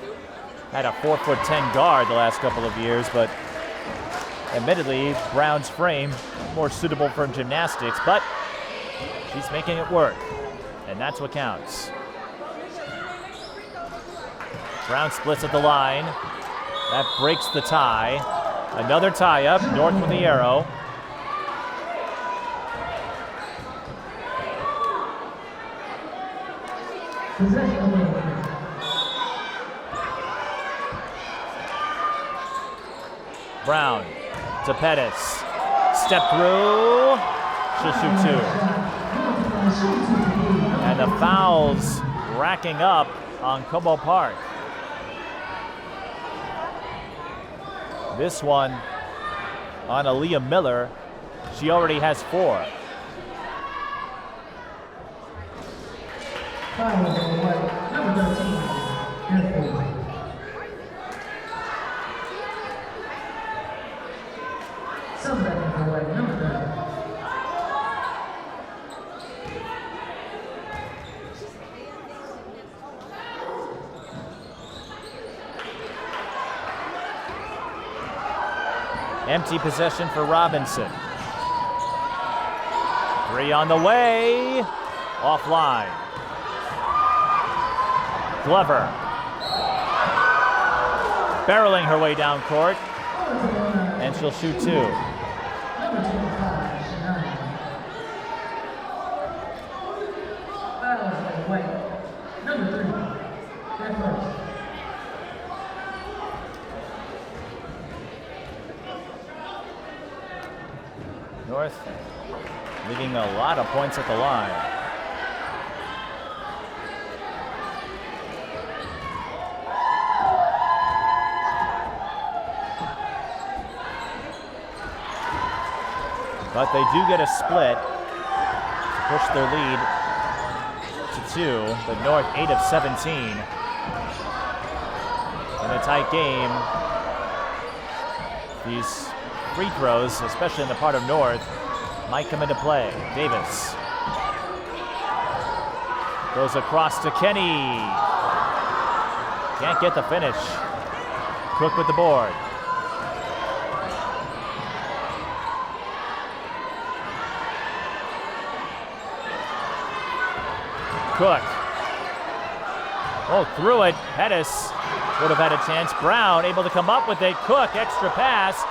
had a 4'10" guard the last couple of years, but admittedly, Brown's frame more suitable for gymnastics, but she's making it work, and that's what counts. Brown splits at the line. That breaks the tie. Another tie up, North with the arrow. Brown to Pettis. Step through. She'll shoot 2. And the fouls racking up on Como Park. This one on Aaliyah Miller. She already has 4. Number 13. Empty possession for Robinson. 3 on the way. Offline. Glover. Barreling her way down court. And she'll shoot 2. North leaving a lot of points at the line. But they do get a split to push their lead to 2, but North 8 of 17. In a tight game, these free throws, especially in the part of North, might come into play. Davis goes across to Kenny. Can't get the finish. Cook with the board. Cook. Oh, threw it. Pettis would have had a chance. Brown able to come up with it. Cook, extra pass.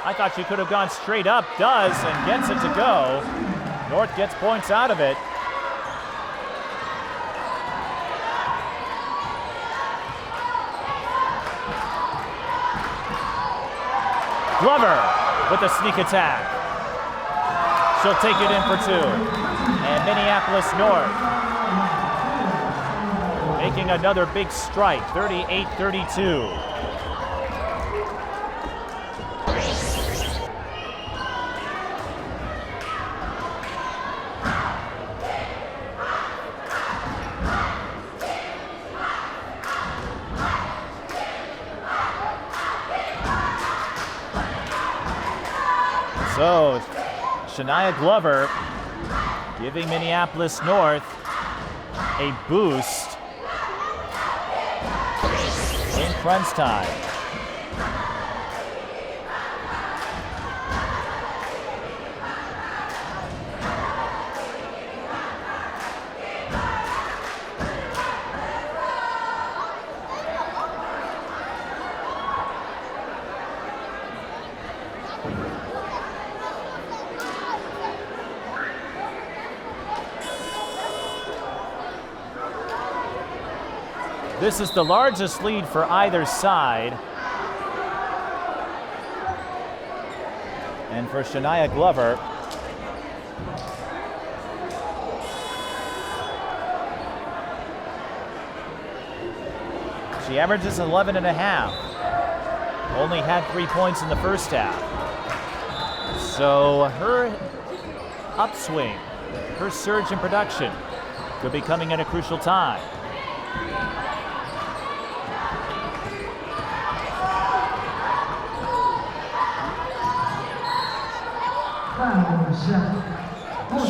I thought she could have gone straight up. Does, and gets it to go. North gets points out of it. Glover with a sneak attack. She'll take it in for 2. And Minneapolis North making another big strike, 38-32. So, Shania Glover giving Minneapolis North a boost in crunch time. This is the largest lead for either side. And for Shania Glover, she averages 11 and a half. only had 3 points in the first half. So her upswing, her surge in production could be coming at a crucial time.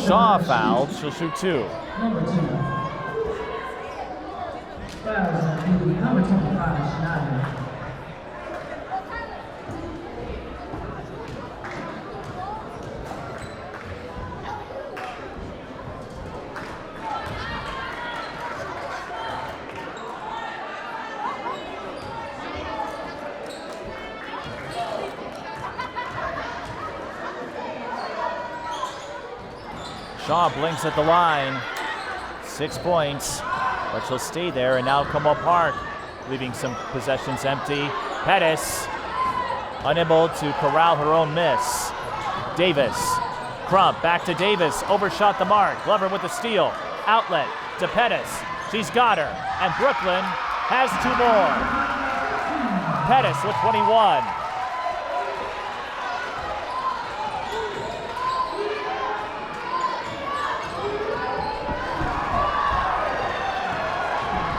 Shaw fouled. She'll shoot 2. Number 2. Fouls on duty. Number 25, Schneider. Shaw blinks at the line. 6 points, but she'll stay there. And now Como Park leaving some possessions empty. Pettis unable to corral her own miss. Davis, Crump back to Davis, overshot the mark. Glover with the steal, outlet to Pettis. She's got her, and Brooklyn has 2 more. Pettis with 21.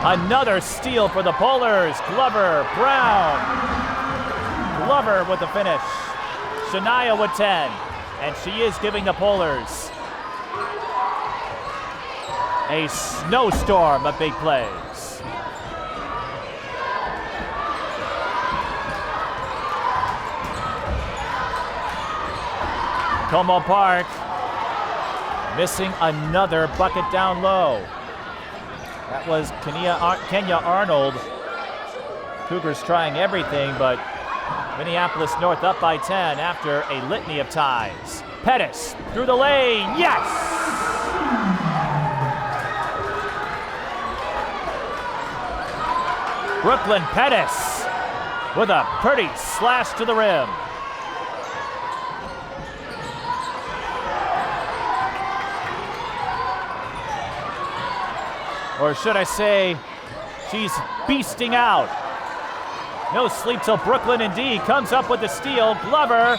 Another steal for the Polars. Glover, Brown. Glover with the finish. Shania with 10. And she is giving the Polars a snowstorm of big plays. Como Park missing another bucket down low. That was Kenya Arnold. Cougars trying everything, but Minneapolis North up by 10 after a litany of ties. Pettis through the lane, yes! Brooklyn Pettis with a pretty slash to the rim. Or should I say, she's beasting out. No sleep till Brooklyn indeed comes up with the steal. Glover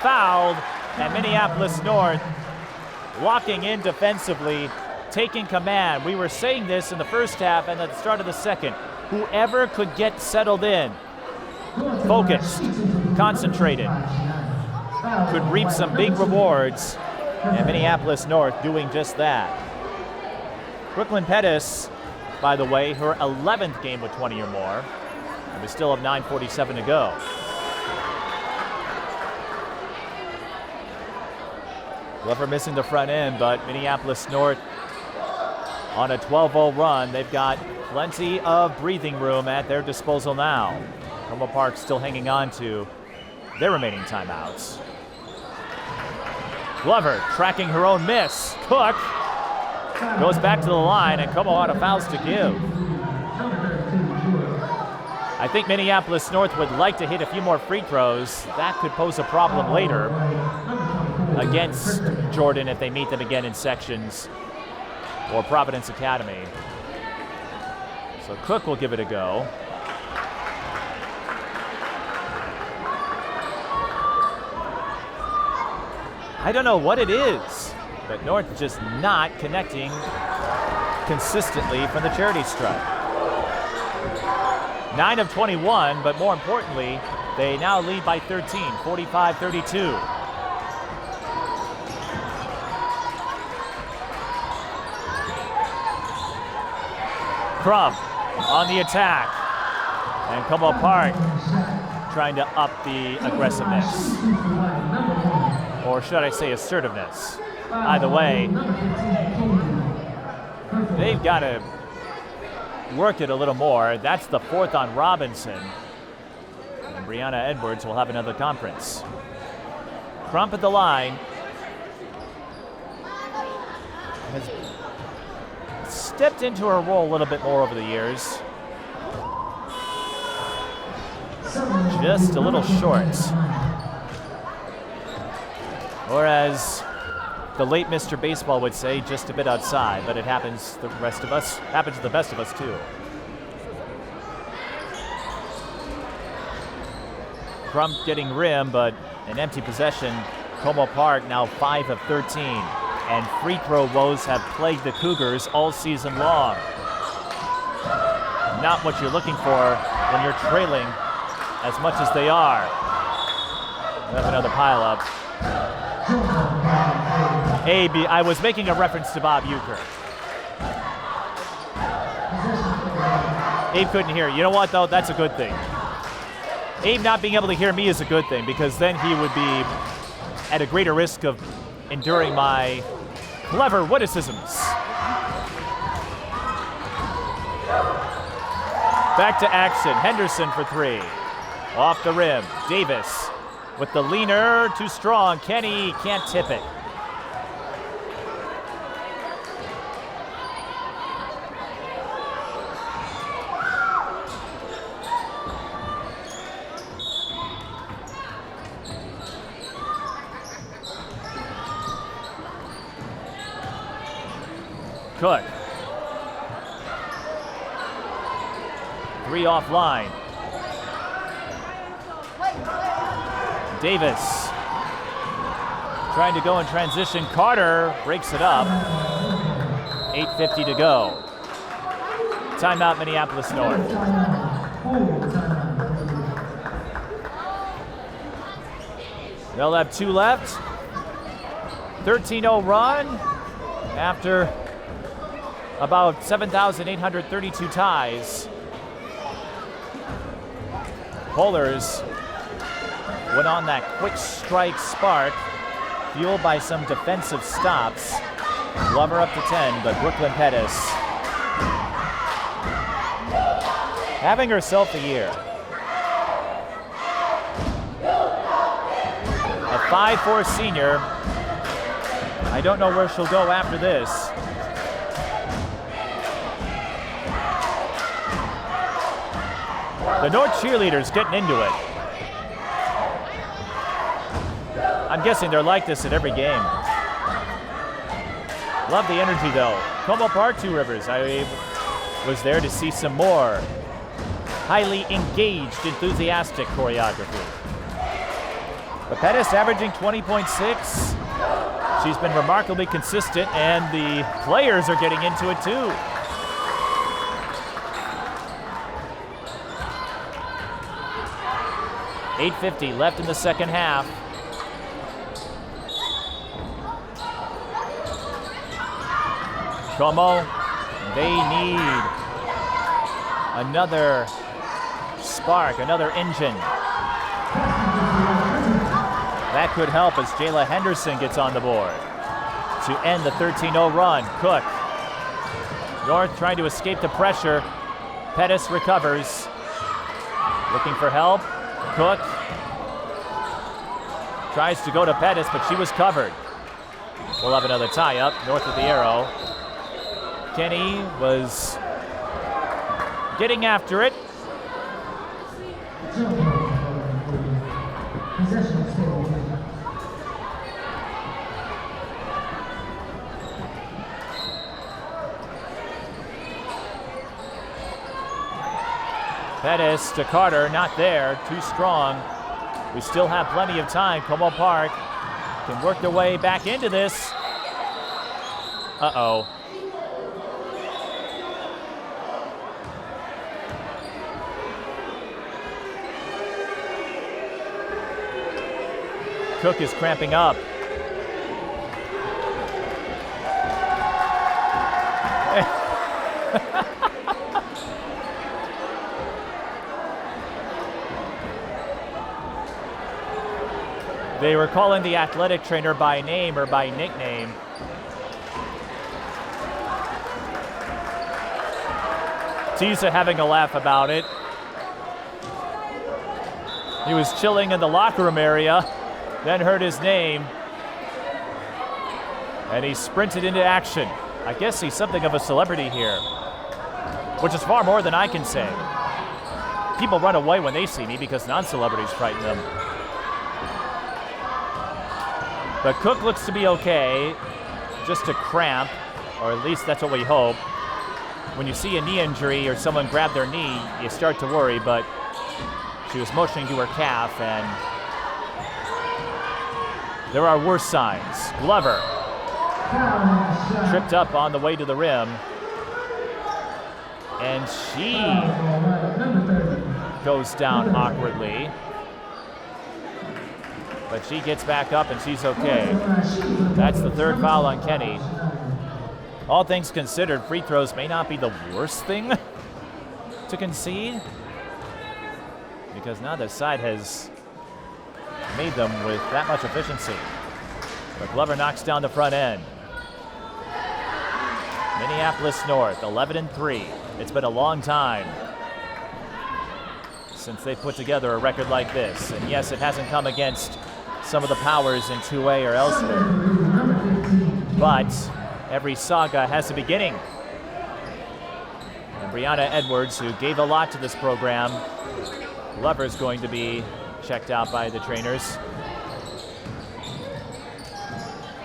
fouled, and Minneapolis North locking in defensively, taking command. We were saying this in the first half and at the start of the second. Whoever could get settled in, focused, concentrated, could reap some big rewards, and Minneapolis North doing just that. Brooklyn Pettis, by the way, her 11th game with 20 or more. And we still have 9:47 to go. Glover missing the front end, but Minneapolis North on a 12-0 run. They've got plenty of breathing room at their disposal now. Como Park still hanging on to their remaining timeouts. Glover tracking her own miss. Cook goes back to the line, and Como out of fouls to give. I think Minneapolis North would like to hit a few more free throws. That could pose a problem later against Jordan if they meet them again in sections, or Providence Academy. So Cook will give it a go. I don't know what it is, but North just not connecting consistently from the charity stripe. 9 of 21, but more importantly, they now lead by 13, 45-32. Crump on the attack, and Como Park trying to up the aggressiveness, or should I say assertiveness. Either way, they've got to work it a little more. That's the fourth on Robinson, and Brianna Edwards will have another conference. Crump at the line has stepped into her role a little bit more over the years. Just a little short. Or as the late Mr. Baseball would say, just a bit outside, but it happens to the best of us too. Crump getting rim, but an empty possession. Como Park now 5 of 13. And free throw woes have plagued the Cougars all season long. Not what you're looking for when you're trailing as much as they are. We have another pileup. Abe, I was making a reference to Bob Uecker. Abe couldn't hear. You know what, though? That's a good thing. Abe not being able to hear me is a good thing, because then he would be at a greater risk of enduring my clever witticisms. Back to action. Henderson for 3. Off the rim. Davis with the leaner. Too strong. Kenny can't tip it. Cook. 3 offline. Davis trying to go in transition. Carter breaks it up. 8:50 to go. Timeout, Minneapolis North. They'll have 2 left. 13-0 run after about 7,832 ties. Polars went on that quick strike spark, fueled by some defensive stops. Glover up to 10, but Brooklyn Pettis having herself a year. A 5'4" senior. I don't know where she'll go after this. The North cheerleaders getting into it. I'm guessing they're like this at every game. Love the energy though. Como Park, Two Rivers. I was there to see some more highly engaged, enthusiastic choreography. But Pettis averaging 20.6. She's been remarkably consistent, and the players are getting into it too. $8:50 left in the second half. Como, they need another spark, another engine. That could help as Jayla Henderson gets on the board to end the 13-0 run. Cook. North trying to escape the pressure. Pettis recovers. Looking for help. Cook tries to go to Pettis, but she was covered. We'll have another tie-up. North with the arrow. Kenny was getting after it. Pettis to Carter, not there, too strong. We still have plenty of time. Como Park can work their way back into this. Uh-oh. Cook is cramping up. They were calling the athletic trainer by name or by nickname. Cece having a laugh about it. He was chilling in the locker room area, then heard his name, and he sprinted into action. I guess he's something of a celebrity here, which is far more than I can say. People run away when they see me because non-celebrities frighten them. But Cook looks to be okay, just a cramp, or at least that's what we hope. When you see a knee injury or someone grab their knee, you start to worry, but She was motioning to her calf, and there are worse signs. Glover tripped up on the way to the rim, and she goes down awkwardly. But she gets back up and she's okay. That's the third foul on Kenny. All things considered, free throws may not be the worst thing to concede, because neither side has made them with that much efficiency. But Glover knocks down the front end. Minneapolis North, 11-3. It's been a long time since they put together a record like this. And yes, it hasn't come against some of the powers in 2A or elsewhere. But every saga has a beginning. And Brianna Edwards, who gave a lot to this program, Glover's going to be checked out by the trainers.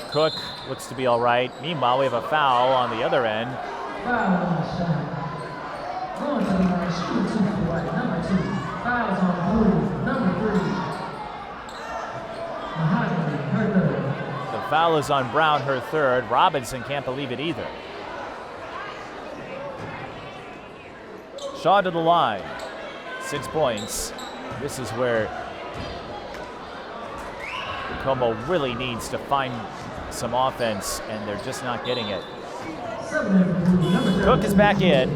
Cook looks to be all right. Meanwhile, we have a foul on the other end. The foul is on Brown, her third. Robinson can't believe it either. Shaw to the line. 6 points. This is where Como really needs to find some offense, and they're just not getting it. Cook is back in.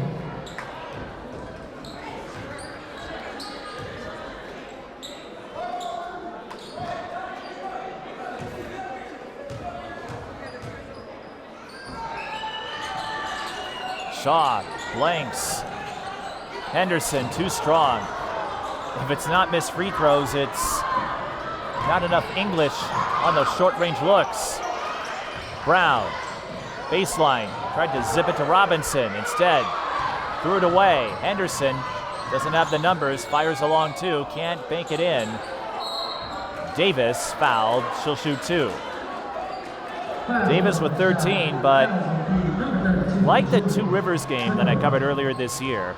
Shaw blanks. Henderson too strong. If it's not missed free throws, it's not enough English on those short-range looks. Brown, baseline, tried to zip it to Robinson. Instead, threw it away. Henderson doesn't have the numbers, fires along two, can't bank it in. Davis fouled, she'll shoot 2. Davis with 13, but like the Two Rivers game that I covered earlier this year,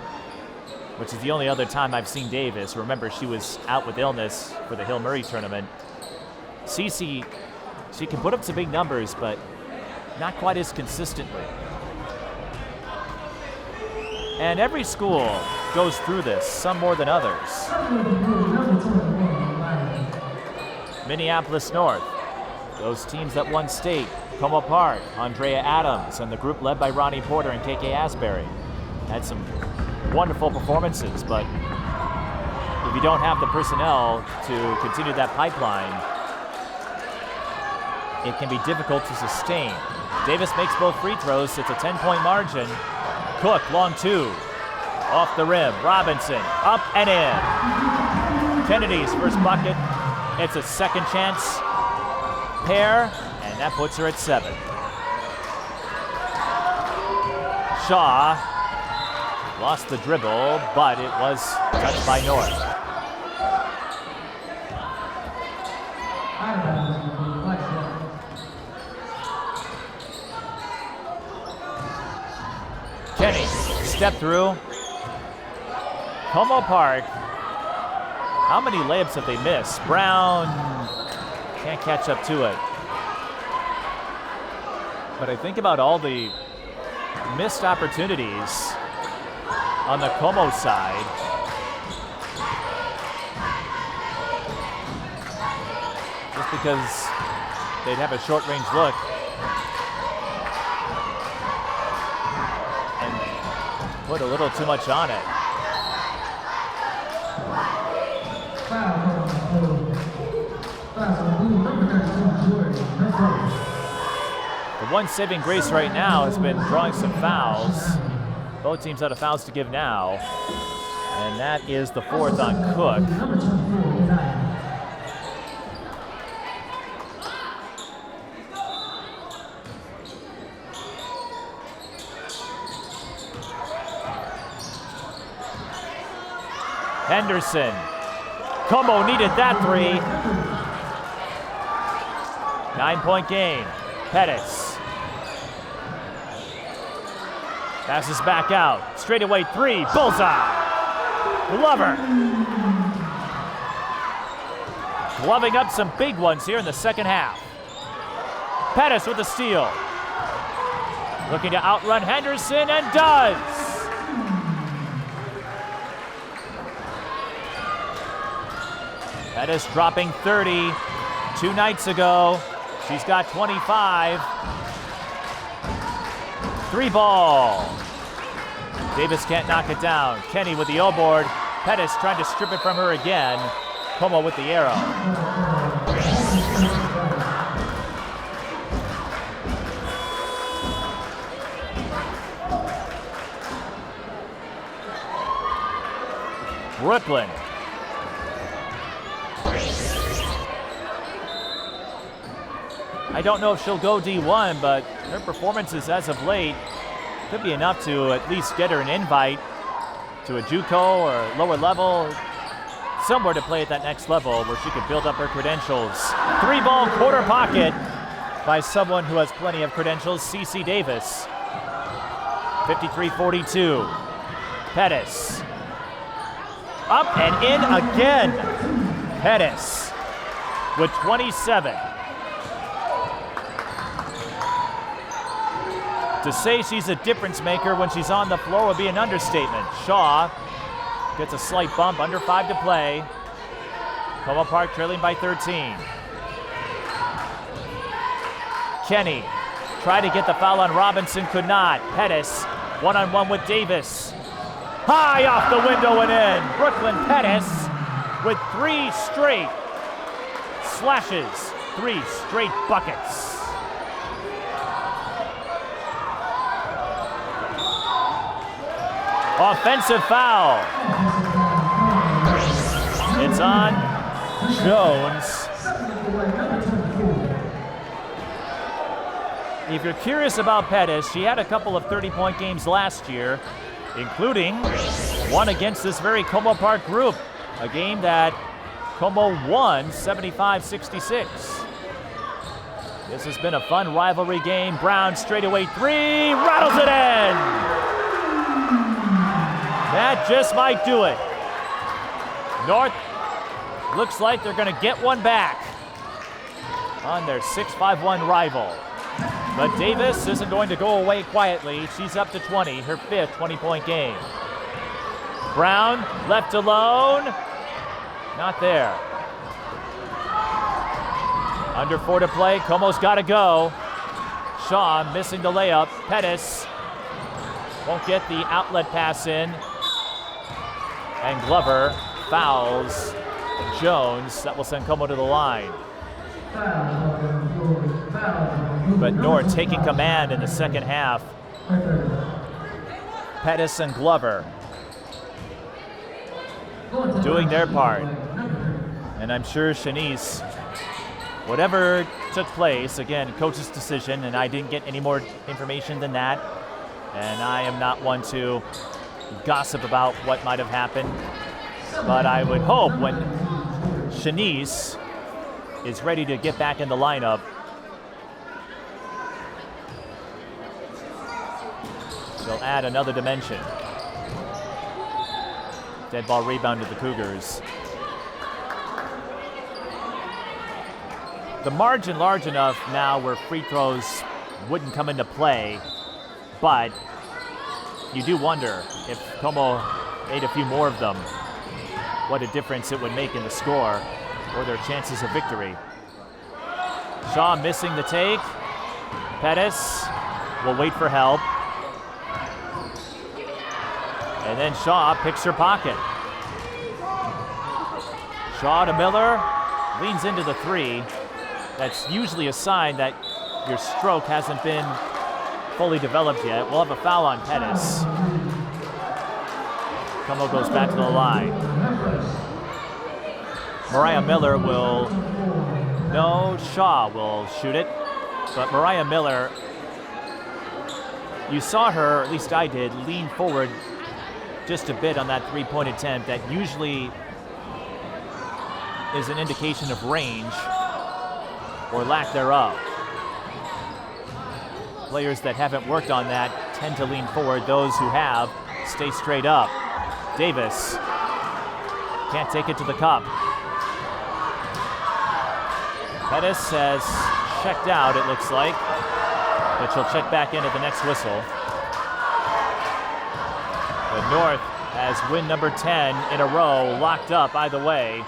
which is the only other time I've seen Davis. Remember, she was out with illness for the Hill Murray tournament. Cece, she can put up some big numbers, but not quite as consistently. And every school goes through this, some more than others. Minneapolis North, those teams that won state, Como Park, Andrea Adams, and the group led by Ronnie Porter and KK Asbury had some wonderful performances, but if you don't have the personnel to continue that pipeline, it can be difficult to sustain. Davis makes both free throws. It's a 10-point margin. Cook, long 2. Off the rim. Robinson, up and in. Kennedy's first bucket. It's a second chance pair, and that puts her at 7. Shaw lost the dribble, but it was touched by North. Kenny, step through. Como Park, how many layups have they missed? Brown can't catch up to it. But I think about all the missed opportunities on the Como side. Just because they'd have a short-range look and put a little too much on it. The one saving grace right now has been drawing some fouls. Both teams out of fouls to give now. And that is the 4th on Cook. Henderson. Como needed that 3. 9-point game. Pettis. Passes back out. Straight away 3. Bullseye. Glover. gloving up some big ones here in the second half. Pettis with the steal. Looking to outrun Henderson and does. Pettis dropping 30 2 nights ago. She's got 25. 3 ball. Davis can't knock it down. Kenny with the O-board. Pettis trying to strip it from her again. Como with the arrow. Brooklyn. I don't know if she'll go D1, but her performances as of late could be enough to at least get her an invite to a JUCO or lower level, somewhere to play at that next level where she could build up her credentials. 3-ball quarter pocket by someone who has plenty of credentials, Cece Davis. 53-42. Pettis. Up and in again. Pettis with 27. To say she's a difference maker when she's on the floor would be an understatement. Shaw gets a slight bump, under 5 to play. Como Park trailing by 13. Kenny tried to get the foul on Robinson, could not. Pettis, one-on-one with Davis. High off the window and in. Brooklyn Pettis with 3 straight slashes, 3 straight buckets. Offensive foul. It's on Jones. If you're curious about Pettis, she had a couple of 30-point games last year, including one against this very Como Park group, a game that Como won 75-66. This has been a fun rivalry game. Brown straightaway 3, rattles it in. That just might do it. North looks like they're going to get one back on their 6-5-1 rival. But Davis isn't going to go away quietly. She's up to 20, her 5th 20-point game. Brown left alone. Not there. Under 4 to play. Como's got to go. Shaw missing the layup. Pettis won't get the outlet pass in. And Glover fouls Jones. That will send Como to the line. But North taking command in the second half. Pettis and Glover doing their part. And I'm sure Shanice, whatever took place, again, coach's decision, and I didn't get any more information than that. And I am not one to gossip about what might have happened. But I would hope when Shanice is ready to get back in the lineup, she'll add another dimension. Dead ball rebound to the Cougars. The margin large enough now where free throws wouldn't come into play, but you do wonder if Como made a few more of them, what a difference it would make in the score or their chances of victory. Shaw missing the take. Pettis will wait for help. And then Shaw picks her pocket. Shaw to Miller, leans into the 3. That's usually a sign that your stroke hasn't been fully developed yet. We'll have a foul on Pettis. Como goes back to the line. Mariah Miller will, no, Shaw will shoot it. But Mariah Miller, you saw her, or at least I did, lean forward just a bit on that 3-point attempt. That usually is an indication of range or lack thereof. Players that haven't worked on that tend to lean forward. Those who have stay straight up. Davis can't take it to the cup. Pettis has checked out, it looks like, but she'll check back in at the next whistle. But North has win number 10 in a row, locked up either way.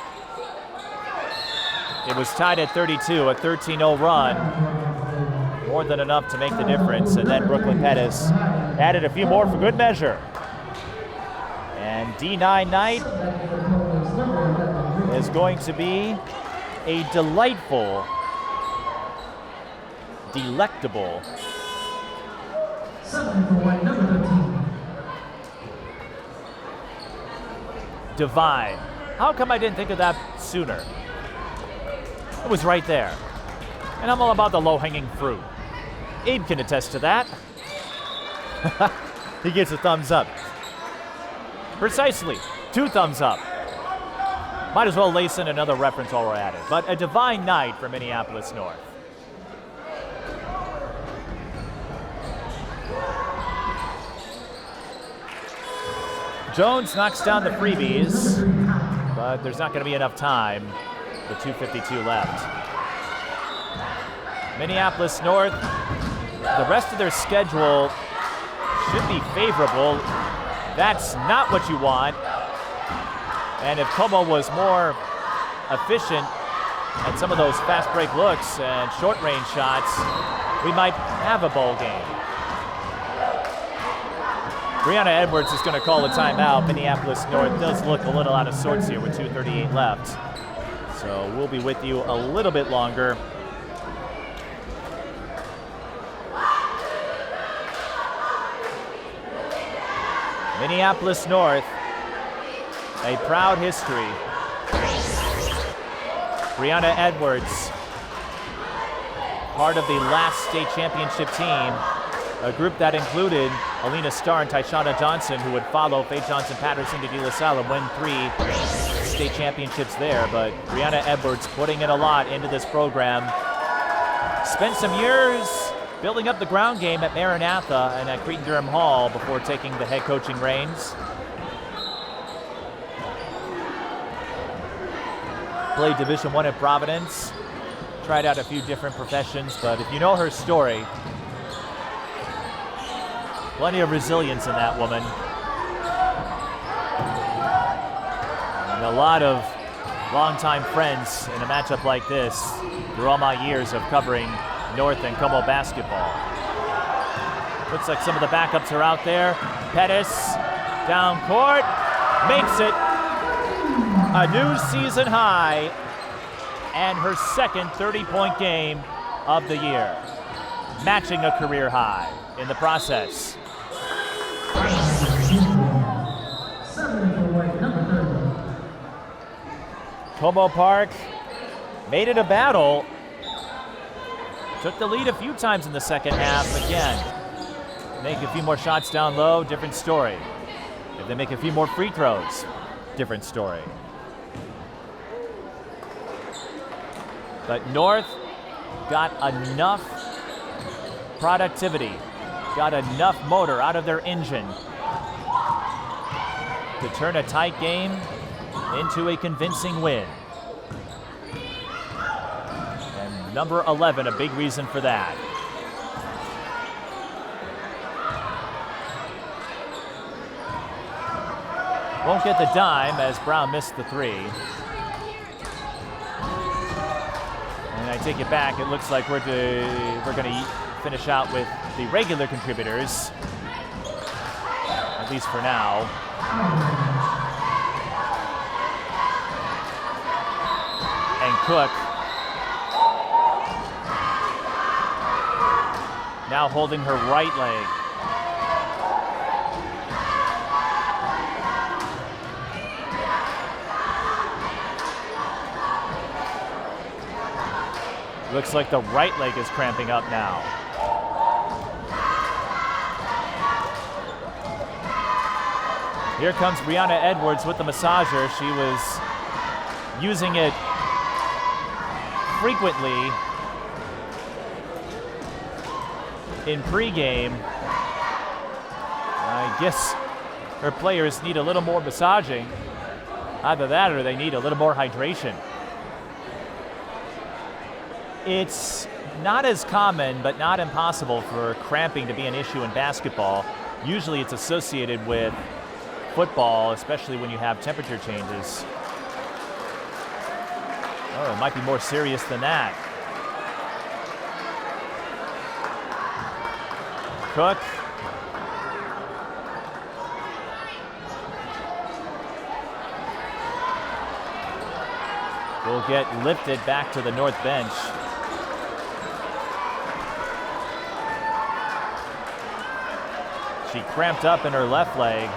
It was tied at 32, a 13-0 run. More than enough to make the difference, and then Brooklyn Pettis added a few more for good measure. And D9 night is going to be a delightful, delectable divine. How come I didn't think of that sooner? It was right there. And I'm all about the low-hanging fruit. Abe can attest to that. He gets a thumbs up. Precisely, 2 thumbs up. Might as well lace in another reference while we're at it. But a divine night for Minneapolis North. Jones knocks down the freebies, but there's not going to be enough time. The 2:52 left. Minneapolis North, the rest of their schedule should be favorable. That's not what you want. And if Como was more efficient at some of those fast break looks and short range shots, we might have a bowl game. Brianna Edwards is going to call a timeout. Minneapolis North does look a little out of sorts here with 2:38 left. So we'll be with you a little bit longer. Minneapolis North, a proud history. Brianna Edwards, part of the last state championship team, a group that included Alina Starr and Tyshana Johnson, who would follow Faye Johnson-Patterson to De La Salle and win 3 state championships there. But Brianna Edwards putting in a lot into this program. Spent some years building up the ground game at Maranatha and at Cretin-Durham Hall before taking the head coaching reins. Played Division I at Providence. Tried out a few different professions, but if you know her story, plenty of resilience in that woman. And a lot of longtime friends in a matchup like this through all my years of covering North and Como basketball. Looks like some of the backups are out there. Pettis down court, makes it a new season high and her second 30-point game of the year, matching a career high in the process. Como Park made it a battle. Took the lead a few times in the second half. Again, make a few more shots down low, different story. If they make a few more free throws, different story. But North got enough productivity, got enough motor out of their engine to turn a tight game into a convincing win. And number 11, a big reason for that. Won't get the dime as Brown missed the 3. And I take it back, it looks like we're going to finish out with the regular contributors, at least for now. And Cook now holding her right leg. Looks like the right leg is cramping up now. Here comes Brianna Edwards with the massager. She was using it frequently in pregame. I guess her players need a little more massaging. Either that or they need a little more hydration. It's not as common, but not impossible for cramping to be an issue in basketball. Usually it's associated with football, especially when you have temperature changes. Oh, it might be more serious than that. Cook. Will get lifted back to the north bench. She cramped up in her left leg.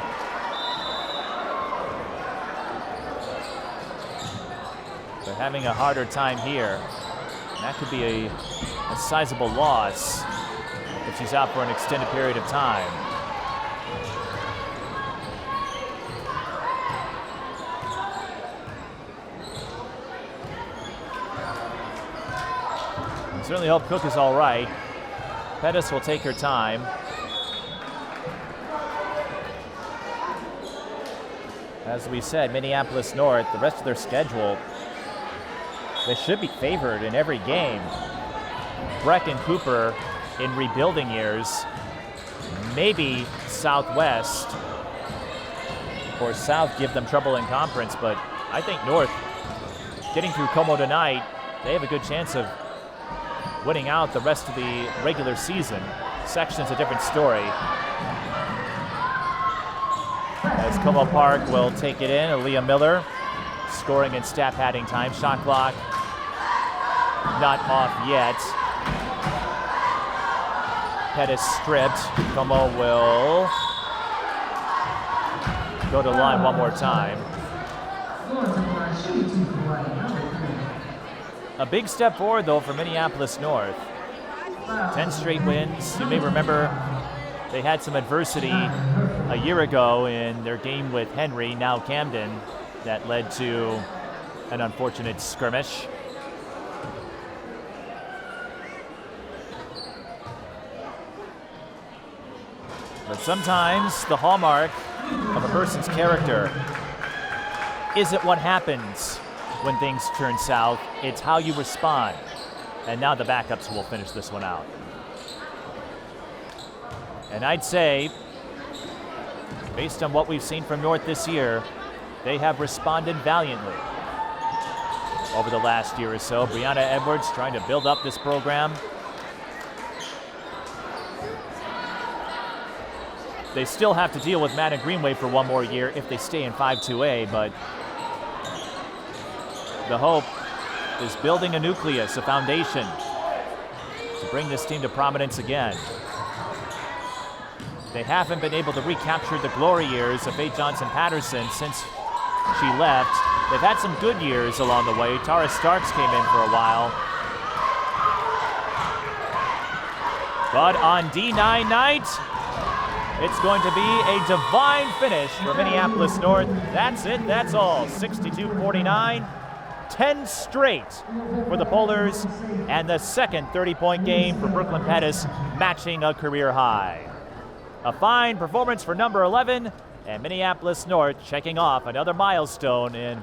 They're having a harder time here. And that could be a sizable loss if she's out for an extended period of time. I certainly hope Cook is all right. Pettis will take her time. As we said, Minneapolis North, the rest of their schedule, they should be favored in every game. Breck and Cooper in rebuilding years, maybe Southwest or South give them trouble in conference, but I think North, getting through Como tonight, they have a good chance of winning out the rest of the regular season. Section's a different story. As Como Park will take it in, Aaliyah Miller scoring in stat padding time. Shot clock not off yet. Pettis stripped. Como will go to line one more time. A big step forward, though, for Minneapolis North. 10 straight wins. You may remember they had some adversity a year ago in their game with Henry, now Camden, that led to an unfortunate skirmish. But sometimes the hallmark of a person's character isn't what happens when things turn south, it's how you respond. And now the backups will finish this one out. And I'd say, based on what we've seen from North this year, they have responded valiantly over the last year or so. Brianna Edwards trying to build up this program. They still have to deal with Madden Greenway for one more year if they stay in 5-2A, but the hope is building a nucleus, a foundation, to bring this team to prominence again. They haven't been able to recapture the glory years of Faith Johnson-Patterson since she left. They've had some good years along the way. Tara Starks came in for a while. But on D9 night, it's going to be a divine finish for Minneapolis North. That's it, that's all. 62-49. 10 straight for the Polars, and the second 30-point game for Brooklyn Pettis, matching a career high. A fine performance for number 11, and Minneapolis North checking off another milestone in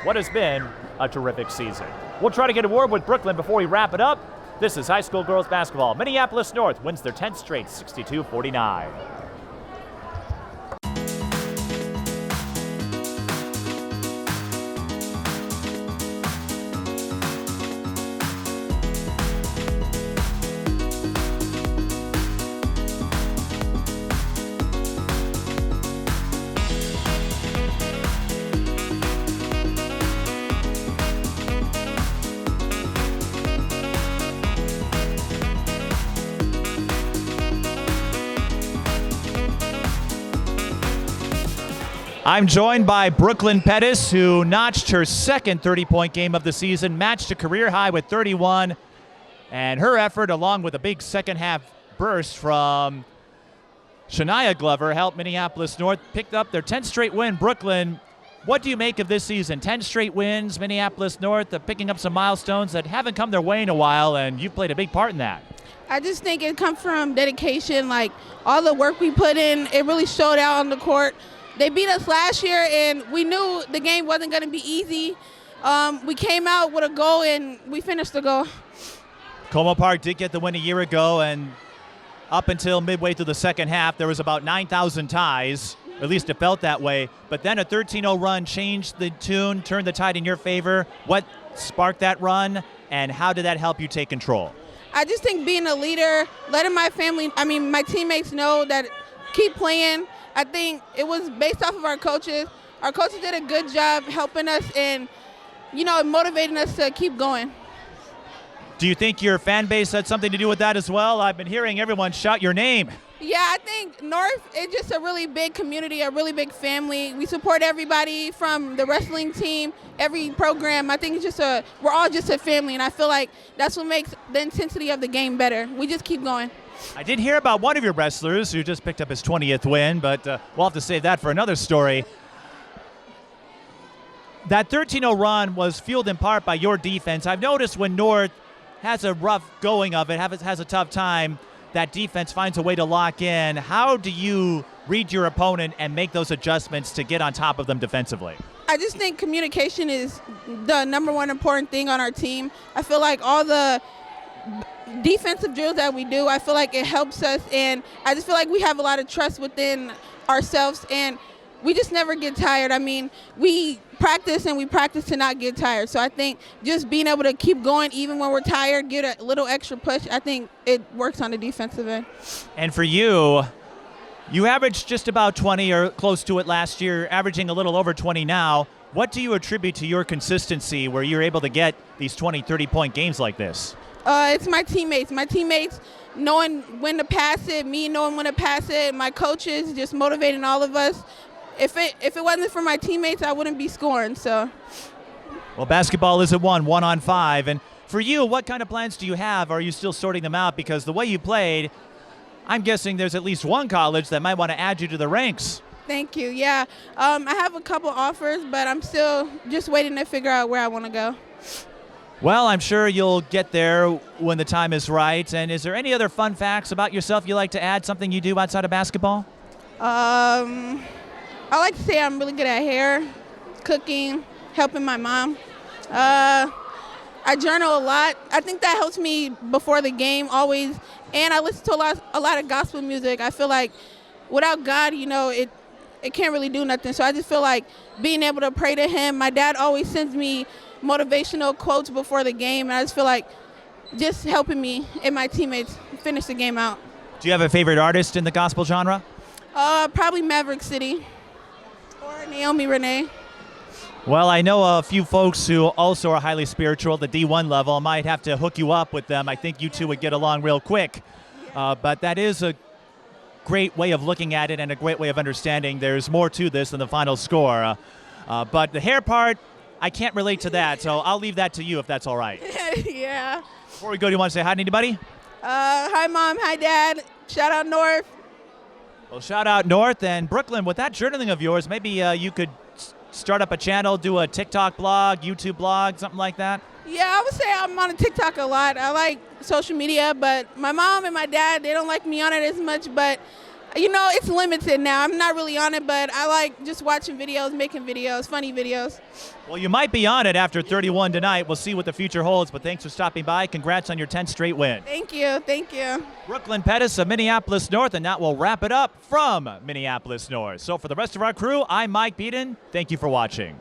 what has been a terrific season. We'll try to get a word with Brooklyn before we wrap it up. This is high school girls basketball. Minneapolis North wins their 10th straight, 62-49. I'm joined by Brooklyn Pettis, who notched her second 30-point game of the season, matched a career high with 31, and her effort, along with a big second-half burst from Shania Glover, helped Minneapolis North pick up their 10th straight win. Brooklyn, what do you make of this season? 10 straight wins, Minneapolis North picking up some milestones that haven't come their way in a while, and you've played a big part in that. I just think it comes from dedication. Like, all the work we put in, it really showed out on the court. They beat us last year, and we knew the game wasn't going to be easy. We came out with a goal, and we finished the goal. Como Park did get the win a year ago, and up until midway through the second half, there was about 9,000 ties. At least it felt that way. But then a 13-0 run changed the tune, turned the tide in your favor. What sparked that run, and how did that help you take control? I just think being a leader, letting my my teammates know that keep playing. I think it was based off of our coaches. Our coaches did a good job helping us and, motivating us to keep going. Do you think your fan base had something to do with that as well? I've been hearing everyone shout your name. Yeah, I think North is just a really big community, a really big family. We support everybody from the wrestling team, every program. I think it's just we're all just a family, and I feel like that's what makes the intensity of the game better. We just keep going. I did hear about one of your wrestlers who just picked up his 20th win, but we'll have to save that for another story. That 13-0 run was fueled in part by your defense. I've noticed when North has a rough going of it, has a tough time, that defense finds a way to lock in. How do you read your opponent and make those adjustments to get on top of them defensively? I just think communication is the number one important thing on our team. I feel like all the defensive drills that we do, I feel like it helps us, and I just feel like we have a lot of trust within ourselves, and we just never get tired. I mean, we practice and we practice to not get tired. So I think just being able to keep going even when we're tired, get a little extra push, I think it works on the defensive end. And for you, you averaged just about 20 or close to it last year, averaging a little over 20 now. What do you attribute to your consistency where you're able to get these 20, 30-point games like this? It's my teammates. My teammates knowing when to pass it, me knowing when to pass it, my coaches just motivating all of us. If it wasn't for my teammates, I wouldn't be scoring. So, well, basketball is at 1-on-5. And for you, what kind of plans do you have? Are you still sorting them out? Because the way you played, I'm guessing there's at least one college that might want to add you to the ranks. Thank you. Yeah, I have a couple offers, but I'm still just waiting to figure out where I want to go. Well, I'm sure you'll get there when the time is right. And is there any other fun facts about yourself you like to add, something you do outside of basketball? I like to say I'm really good at hair, cooking, helping my mom. I journal a lot. I think that helps me before the game always. And I listen to a lot of gospel music. I feel like without God, it can't really do nothing. So I just feel like being able to pray to him. My dad always sends me motivational quotes before the game. And I just feel like just helping me and my teammates finish the game out. Do you have a favorite artist in the gospel genre? Probably Maverick City. Or Naomi Renee. Well, I know a few folks who also are highly spiritual, the D1 level. I might have to hook you up with them. I think you two would get along real quick. But that is a great way of looking at it and a great way of understanding there's more to this than the final score. But the hair part, I can't relate to that, so I'll leave that to you if that's all right. Yeah. Before we go, do you want to say hi to anybody? Hi, Mom. Hi, Dad. Shout out North. Well, shout out North. And Brooklyn, with that journaling of yours, maybe you could start up a channel, do a TikTok blog, YouTube blog, something like that? Yeah, I would say I'm on TikTok a lot. I like social media, but my mom and my dad, they don't like me on it as much. But, it's limited now. I'm not really on it, but I like just watching videos, making videos, funny videos. Well, you might be on it after 31 tonight. We'll see what the future holds, but thanks for stopping by. Congrats on your 10th straight win. Thank you. Thank you. Brooklyn Pettis of Minneapolis North, and that will wrap it up from Minneapolis North. So for the rest of our crew, I'm Mike Beaton. Thank you for watching.